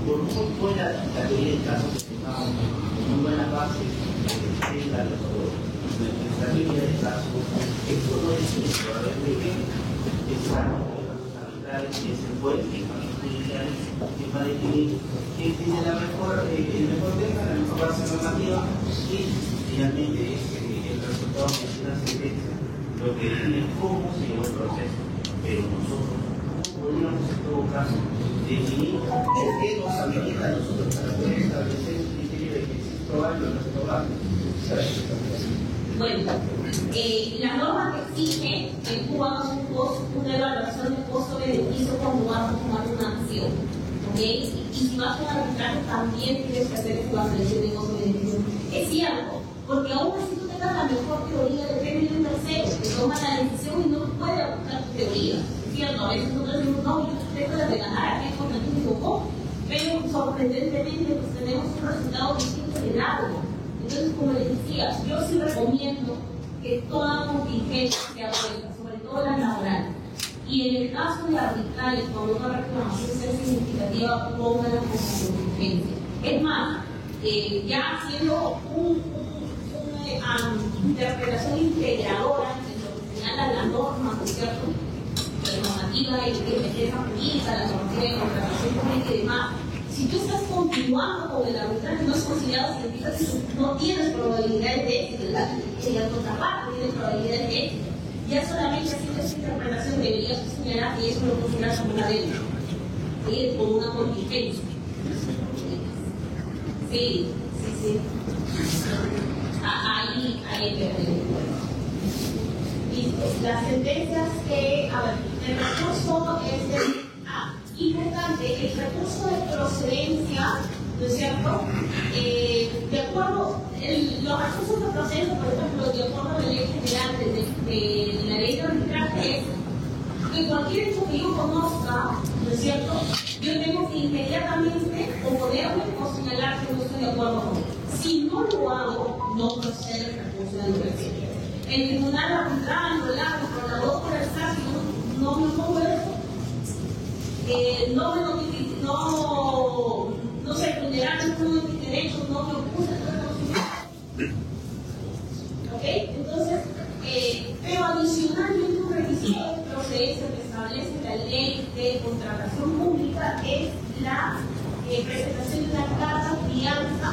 por muy buena la teoría de casos que tengamos, muy buena base de la nuestra teoría de casos, esto no es cierto. A ver, ¿de qué están los arbitrales que es el juez, que son los judiciales, que para definir quién tiene el mejor tema, la mejor base normativa y finalmente es el resultado que tiene la sentencia, lo que define cómo se llevó el proceso. Pero nosotros no podríamos en todo caso definir qué nos habilita a nosotros para poder establecer un criterio de que es probable o no es probable. Bueno, la norma que exige que tú hagas una evaluación de costo-beneficio cuando vas a tomar una acción, ¿ok? Y si vas a arbitraje también tienes que hacer esa evaluación de costo-beneficio. Es cierto, porque aún así tú tengas la mejor teoría, depende de un tercero que toma la decisión y no puede aplicar tu teoría. Es cierto, a veces nosotros decimos, no, yo tengo de ganar, aquí porque tú me equivocó, pero sorprendentemente pues tenemos un resultado distinto de largo. Entonces, como les decía, yo sí recomiendo que toda contingencia sea puesta, sobre todo la laboral. Y en el caso de arbitrales, cuando una reclamación sea significativa, póngala como contingencia. Es más, ya haciendo una interpretación integradora en lo que señala la norma, ¿no es cierto? La normativa de defensa jurídica, la normativa de contratación pública y demás. Si tú estás continuando con el arbitraje no es considerado científico, no tienes probabilidades de éxito, el contraparte tiene probabilidades de éxito. Ya solamente haciendo esa interpretación deberías señalar que eso lo consideras como una deuda, como una contingencia. Sí. Ahí hay que ver. Listo. Las sentencias que, a ver, el recurso es importante, el recurso de procedencia, ¿no es cierto? De acuerdo, los recursos de procedencia, por ejemplo, de acuerdo a la ley general de la ley de arbitraje, es que cualquier hecho que yo conozca, ¿no es cierto? Yo tengo que inmediatamente oponerme o señalar que no estoy de acuerdo con él. Si no lo hago, no procede el recurso de anulación. El tribunal arbitral, controlador por el SAT, no me pongo eso. No se vulneraron mis derechos, no me opuse a todo el ¿ok? Entonces, pero adicionalmente un requisito de procedencia que establece la ley de contratación pública es la presentación de una carta fianza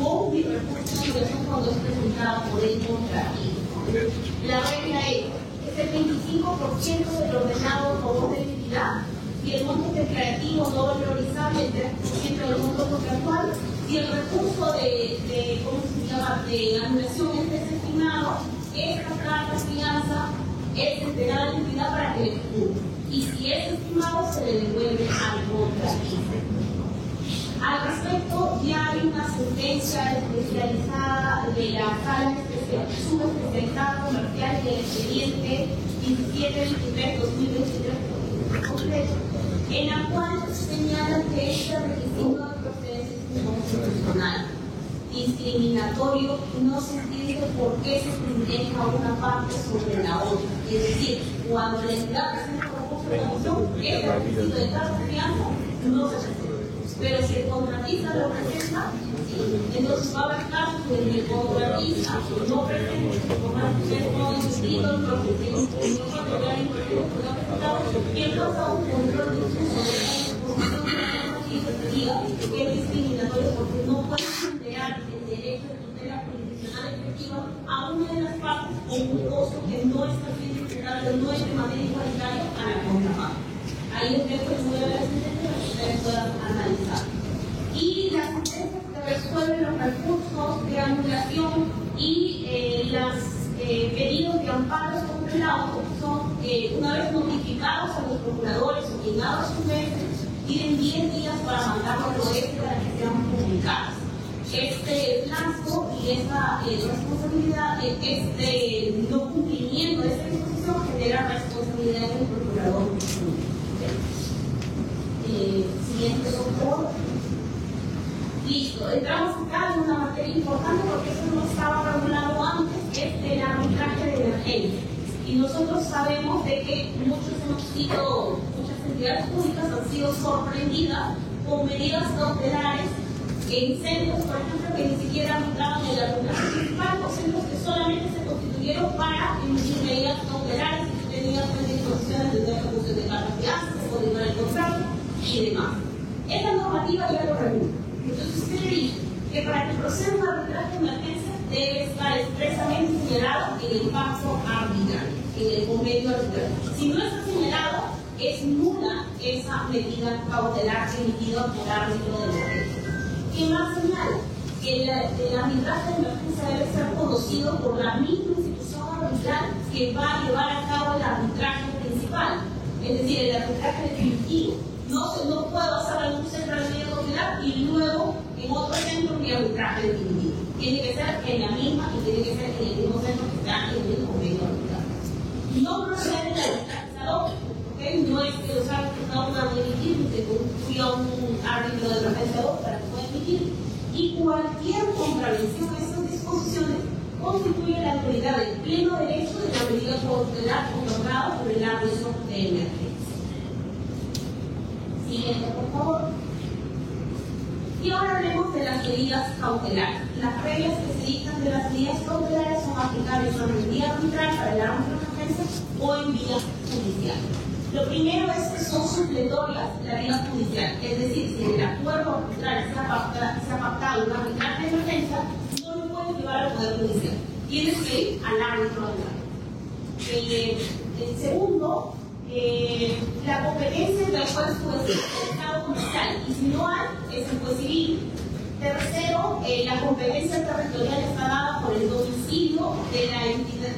con mi recurso de ingreso cuando es presentada por el contratista. La regla es el 25% del ordenado favor de entidad y el monto declarativo no valorizable el 3% del monto contractual y el recurso de anulación es desestimado, esta carta fianza es entregada a la entidad para que le ejecute. Y si es estimado, se le devuelve al contratista. Al respecto, ya hay una sentencia especializada de la sala subespecializada comercial del expediente 1723-2023 en la cual señala que este requisito de procedencia es inconstitucional, discriminatorio, no se entiende por qué se privilegia una parte sobre la otra. Es decir, cuando la entidad presenta un recurso de sanción, este requisito de carta de fianza no se presenta. Pero si el contratista lo presenta, entonces va a haber casos en el contratista no presenta, como no inscrito en proceso, que causa un control de uso de la disposición de la normativa que es discriminatorio porque no puede generar el derecho de tutela jurisdiccional efectiva a una de las partes con un costo que no está bien integrado, no es de manera igualitaria a la contraparte. Ahí les dejo el número de la sentencia para que ustedes puedan analizar. Y las sentencias que resuelven los recursos de anulación y los pedidos de amparos contra el auto son, una vez notificados a los procuradores o llegados a sus meses, tienen 10 días para mandarlo al oeste para que sean publicados. Este plazo y esa responsabilidad, este no cumplimiento de esta disposición genera responsabilidad del procurador. Siguiente, doctor. Listo, entramos acá en una materia importante porque eso no estaba regulado antes, es el arbitraje de emergencia. Y nosotros sabemos de que muchas entidades públicas han sido sorprendidas con medidas cautelares en centros, por ejemplo, que ni siquiera arbitraban el arbitraje principal, o centros que solamente se constituyeron para emitir medidas cautelares y tenían disposiciones de ejecución de cartas de fianza, se continuar el contrato y demás. Esta normativa ya lo regula. Entonces usted le dice que para que proceda un arbitraje de emergencia debe estar expresamente señalado en el pacto arbitral, en el convenio arbitral. Si no está señalado, es nula esa medida cautelar emitida por árbitro de emergencia. ¿Qué más señala? Que el arbitraje de emergencia debe ser conocido por la misma institución arbitral que va a llevar a cabo el arbitraje principal, es decir, el arbitraje definitivo. No puedo hacer algún centro de medida cautelar y luego en otro centro mi arbitraje definitivo. Tiene que ser en la misma y tiene que ser en el mismo centro que está en el convenio arbitral. No procede el arbitraje salón, ¿okay? No es que los árbitros no van a emitir ni se constituya un árbitro de emergencia para que pueda emitir. Y cualquier contravención a estas disposiciones constituye la autoridad de pleno derecho de la medida cautelar otorgada por el árbitro de emergencia. Siguiente, por favor. Y ahora hablemos de las medidas cautelares. Las reglas que se dictan de las medidas cautelares son aplicables solo en vía arbitral para el árbitro de emergencia o en vía judicial. Lo primero es que son supletorias de la vía judicial, es decir, si en el acuerdo arbitral se ha pactado un arbitraje de emergencia, no lo puedes llevar al Poder Judicial. Tienes que ir al árbitro de el segundo, la competencia del juez del Estado comercial, y si no hay, es el juez civil. Tercero, la competencia territorial está dada por el domicilio de la entidad,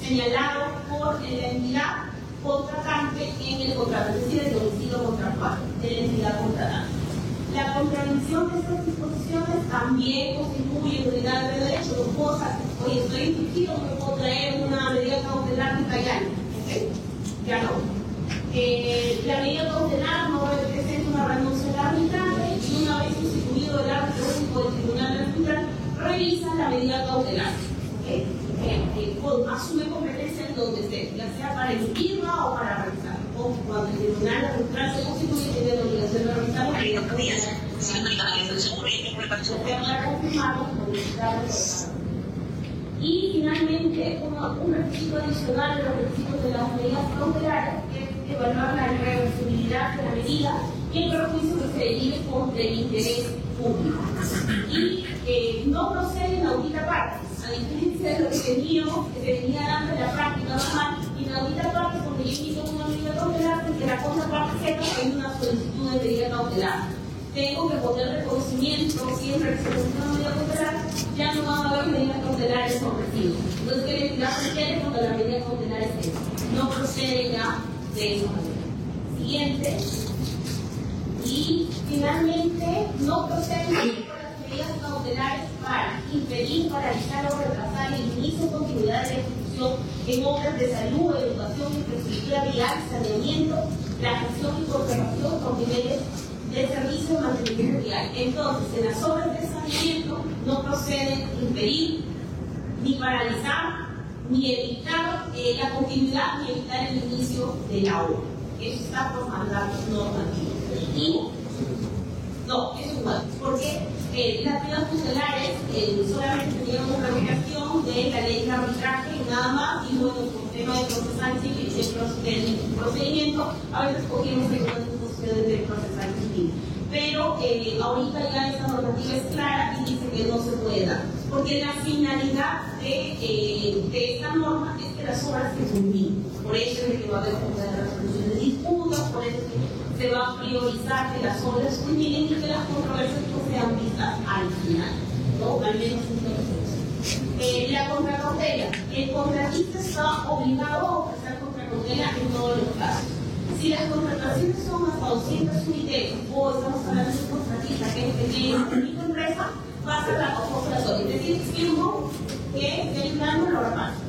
señalado por la entidad contratante en el contrato, es decir, el domicilio contratante de la entidad contratante. La contradicción de estas disposiciones también constituye unidad de derecho. No puedo saber, oye, estoy infringido, no puedo traer una medida cautelar de Cayán. ¿Okay? Ya no. La medida cautelar no representa una renuncia al arbitraje y una vez sustituido el árbitro único del tribunal arbitral, revisa la medida cautelar. ¿Okay? Asume competencia en donde esté, ya sea para emitirla o para revisar. O cuando el tribunal arbitral se constituye, tiene la obligación de revisar la medida cautelar. Y finalmente, un requisito adicional de los requisitos de las medidas cautelares es evaluar la irreversibilidad de la medida y el perjuicio que se derive contra el interés público. Y no procede en audita parte, a diferencia de lo que teníamos, que se venía dando en la práctica normal. En audita parte, cuando yo inicio una medida cautelar, porque la contraparte sepa que hay una solicitud de medida cautelar. Tengo que poner reconocimiento siempre que se presenta una medida cautelar, ya no va a haber medidas cautelares ofrecidas. No es que la entidad procede cuando la medida cautelar esté. No procede ya de esa manera. Siguiente. Y finalmente, no proceden las medidas cautelares para impedir, paralizar o retrasar el inicio o continuidad de la ejecución en obras de salud, educación, infraestructura vial, saneamiento, la gestión y conservación con niveles de servicio de mantenimiento vial. Entonces, en las obras de saneamiento no procede impedir, ni paralizar, ni evitar la continuidad, ni evitar el inicio de la obra. Eso está por mandato normativo. Y no, eso no, porque las medidas cautelares solamente tenían una regulación de la ley de arbitraje y nada más, y bueno, por tema de procesal civil, del procedimiento, a veces cogimos algunas disposiciones del procesal civil. Pero ahorita ya esta normativa es clara y dice que no se puede dar, porque la finalidad de esta norma es que las obras se culminen. Por eso es que va a haber una resolución de disputas, por eso es que se va a priorizar que las obras culminen y que las controversias no sean vistas al final, ¿no? Al menos entonces. La contracautela. El contratista está obligado a ofrecer contracautela en todos los casos. Si las contrataciones son hasta 200 unidades o estamos hablando de un contratista que es pequeño, una empresa, va a ser la cosa, es decir, firmo que el plano lo reparte.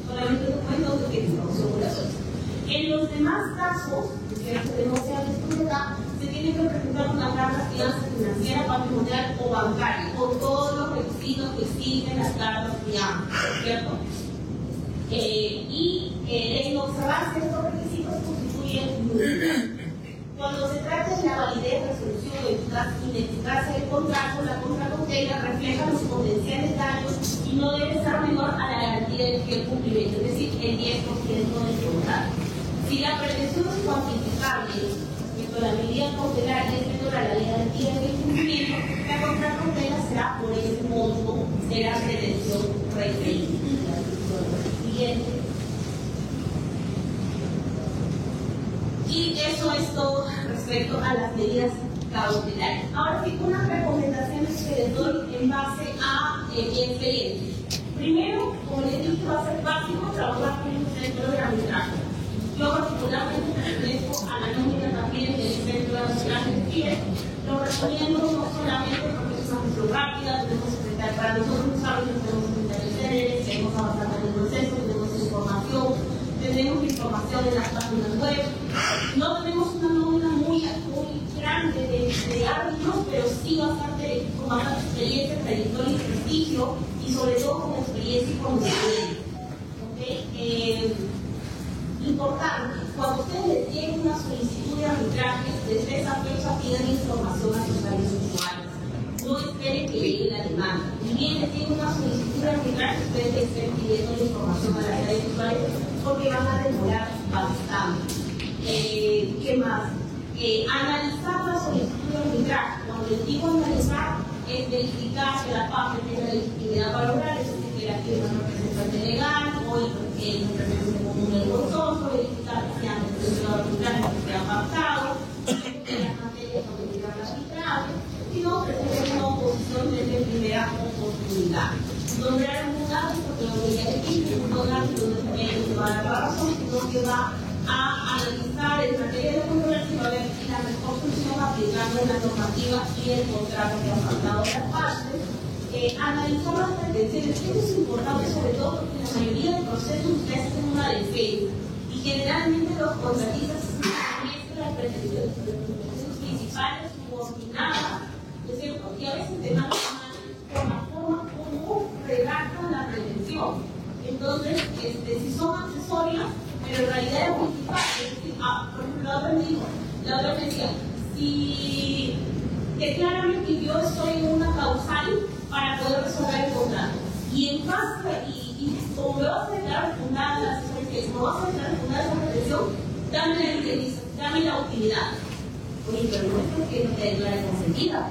Solamente documentos de información obligatoria. En los demás casos, que no sea de propiedad, se tiene que presentar una carta de fianza financiera, patrimonial o bancaria, con todos los requisitos que exigen las cartas de fianza, ¿cierto? Y en observarse estos requisitos constituyen nulidad. Cuando se trata de la validez, resolución o ineficacia del contrato, la contracautela refleja los potenciales daños y no debe ser menor a la garantía del cumplimiento, es decir, el 10% del contrato. Si la prevención es cuantificable respecto a la medida cautelar y es menor a la garantía del cumplimiento, la contracautela será por ese monto de la prevención requerida. Siguiente. Y eso es todo respecto a las medidas cautelares. Ahora sí, unas recomendaciones que les doy en base a mi experiencia. Primero, como les dije, va a ser básico trabajar en un centro de arbitraje. Yo particularmente pertenezco a la nómina también del centro de arbitraje de Chile. Lo recomiendo no solamente porque es una gestión rápida, tenemos que enfrentar para nosotros los árbitros, tenemos que enfrentar el CNR, tenemos avanzado en el proceso, tenemos información, tenemos información en las páginas web. No tenemos una nómina muy grande de árbitros, pero sí bastante bastante experiencia, trayectoria y prestigio, y sobre todo con experiencia y conocimiento. ¿Okay? Importante, cuando ustedes les lleguen una solicitud de arbitraje, desde esa fecha pidan información a sus áreas usuarios. No esperen que llegue la demanda. Si bien les llega una solicitud de arbitraje, ustedes estén pidiendo la información a las áreas usuarios porque van a demorar bastante. ¿Qué más? Analizar la solicitud de arbitraje. Cuando les digo analizar, es verificar que la parte tenga la legitimidad para obrar, es decir, que la firma no representante legal o el representante común del consorcio, verificar que sean de arbitraje que se han pactado, que las materias son de arbitraje, sino ofrecer una oposición desde primera oportunidad. Nombrar un árbitro, porque lo que ya decir, un árbitro no se va a dar la razón, sino que va a analizar en materia de controversia y va a ver la mejor solución aplicando la normativa y el contrato que han pactado las partes. Analizar las pretensiones, esto es importante sobre todo porque en la mayoría de procesos ustedes tienen una defensa y generalmente los contratistas muestran las pretensiones principales subordinadas, ¿no es cierto? Y a veces demandan por la forma como redactan la pretensión. Entonces, si son accesorias, pero en realidad es principal, es decir, por ejemplo, la otra me decía, si claramente yo estoy en una causal para poder resolver el contrato, y en base, y como me vas a declarar fundada la asesoría, como vas a declarar fundada esa pretensión, dame la indemnización, dame la utilidad. Oye, pero no es porque no te declara consentida.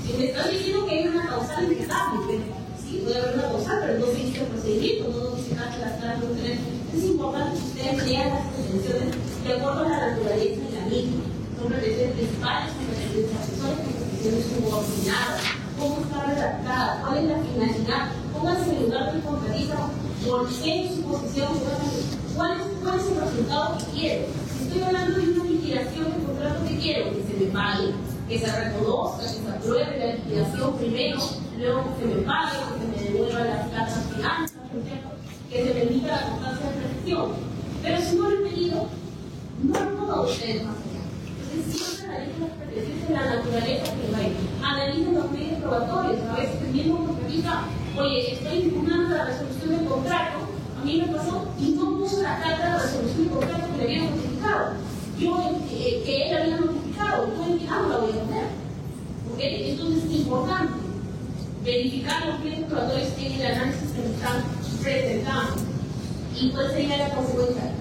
Si me estás diciendo que hay una causal inevitable, sí, puede haber una causal, pero no se dice el procedimiento, no se hace las claras de tener. Es importante que ustedes lean las pretensiones de acuerdo a la naturaleza de la misma. Son pretensiones principales, son pretensiones accesorias, son pretensiones subordinadas. ¿Cómo está redactada? ¿Cuál es la finalidad? Pónganse en el lugar del contratista. ¿Por qué su posición? ¿Cuál es el resultado que quiero? Si estoy hablando de una liquidación del contrato que quiero, que se me pague, que se reconozca, que se apruebe la liquidación primero, luego que se me pague, que se me devuelva las cartas finales, que se permita la constancia de prestación. Pero si no lo he pedido, no lo puedo ustedes más allá. Entonces siempre analicen las pretensiones de la naturaleza que hay. Analicen los medios probatorios. A veces viendo un contratista, oye, estoy impugnando la resolución del contrato, a mí me pasó y no puso la carta de la resolución del contrato que le habían notificado. Yo, que él había notificado, yo en mi no la voy a poner. ¿Okay? Entonces es importante verificar los medios probatorios en el análisis que están presentando. ¿Y cuál sería la consecuencia?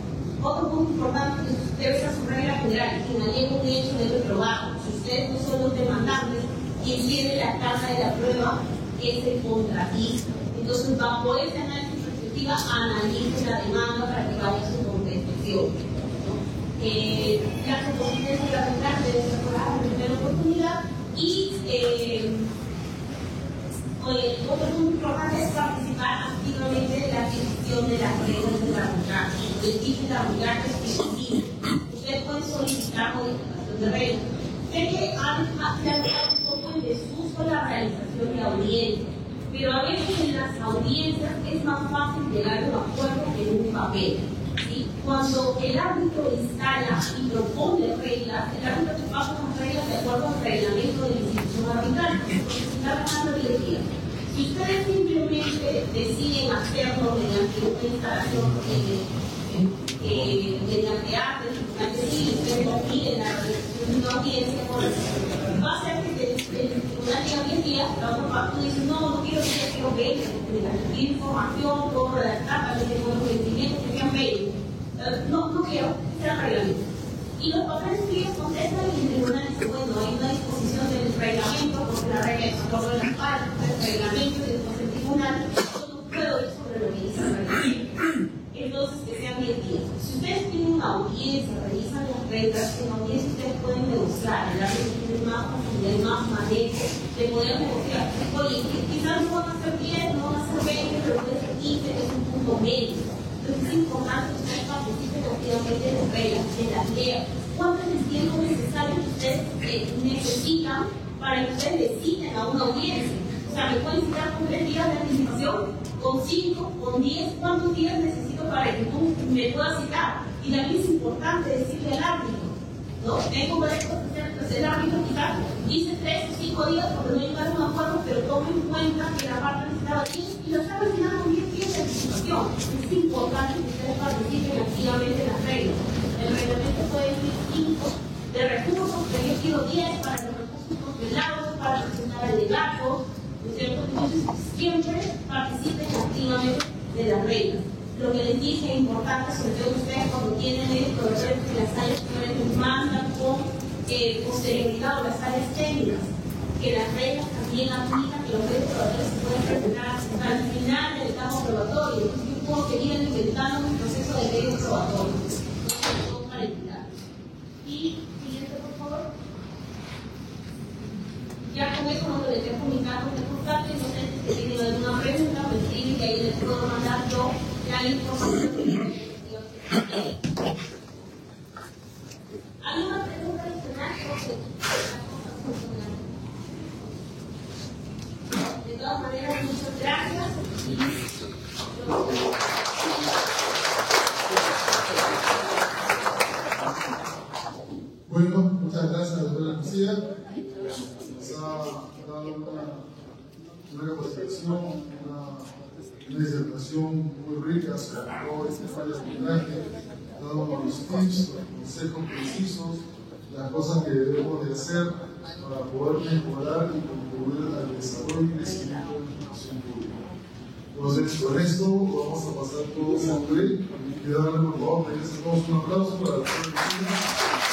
Otro punto importante es que debe ser su regla general. Quien alega un hecho debe probarlo. Si ustedes no son los demandantes, quien tiene la carga de la prueba es el contratista. Entonces, bajo ese análisis de perspectiva, analice la demanda para que vaya a su contestación. La composición fundamental debe ser aprobada en primera oportunidad y otro punto importante es participar activamente de la adquisición de las reglas del arbitraje. El tipo de arbitraje es definido. Ustedes pueden solicitar modificación de reglas. Sé que han hablado un poco en desuso la realización de audiencias, pero a veces en las audiencias es más fácil llegar a un acuerdo que en un papel. ¿Sí? Cuando el árbitro instala y propone reglas, el árbitro se pasa las reglas de acuerdo al reglamento de la institución arbitral, porque se está ganando biología. Si ustedes simplemente deciden hacerlo mediante una instalación mediante arte, ustedes lo piden la realización de una audiencia, va a ser que el tribunal diga 10 días, la otra parte dice, no quiero que quiero ver, información, puedo redactar, también tengo los conocimientos que sean bellos. No quiero, ese era el reglamento. Y los papeles que ellos contestan y el tribunal dice, bueno, hay una disposición del reglamento, porque la regla es sobre las partes del reglamento y después el tribunal, yo no puedo ir sobre lo que dice el reglamento. Entonces, que sean 10 días. Si ustedes tienen una audiencia, revisan las reglas, en la audiencia ustedes pueden negociar, el árbitro tiene más facilidad, más manejo de poder negociar. Oye, quizás no van a ser 10, no van a ser 20, pero puede ser 15, que es un punto medio. Entonces es importante que ustedes participen activamente en las reglas, en las leas. ¿Cuánto es el tiempo necesario que ustedes necesitan para que ustedes les citen a una audiencia? O sea, me pueden citar con 3 días de anticipación, con 5, con 10. ¿Cuántos días necesito para que tú me puedas citar? Y también es importante decirle al árbitro, ¿no? Tengo que hacer pues el árbitro quizás dice 3 o 5 días porque no llegaron a un acuerdo, pero tome en cuenta que la parte necesitaba 10 y lo sabe al final con 10 días de anticipación. Es importante que ustedes participen activamente en las reglas. El reglamento puede decir 5 de recursos, pero yo quiero 10 para los recursos congelados, para presentar alegatos, ¿no es cierto? Entonces, siempre participen activamente de las reglas. Lo que les dije es importante, sobre todo ustedes cuando tienen el proveedor que las áreas que mandan con posterioridad o las áreas técnicas, que las reglas también aplican, que los medios proveedores se pueden presentar hasta el final del etapa probatorio. Entonces, yo puedo seguir inventando un proceso de medios probatorios. Para evitar. Y siguiente, por favor. Ya con eso no les dejo mi cargo de contacto, entonces que tienen alguna pregunta, me escriben que ahí les puedo mandar yo la información de la investigación. ¿Alguna pregunta adicional? De todas maneras, muchas gracias. Bueno, muchas gracias, doctora Lucía. Nos ha dado una capacitación, una disertación muy rica sobre todo este fallo de arbitraje, dado los tips, los consejos precisos, las cosas que debemos de hacer para poder mejorar y contribuir al desarrollo y crecimiento de la información pública. Entonces, con esto vamos a pasar todos a break y darle por favor, denles a todos un aplauso para la doctora Lucía.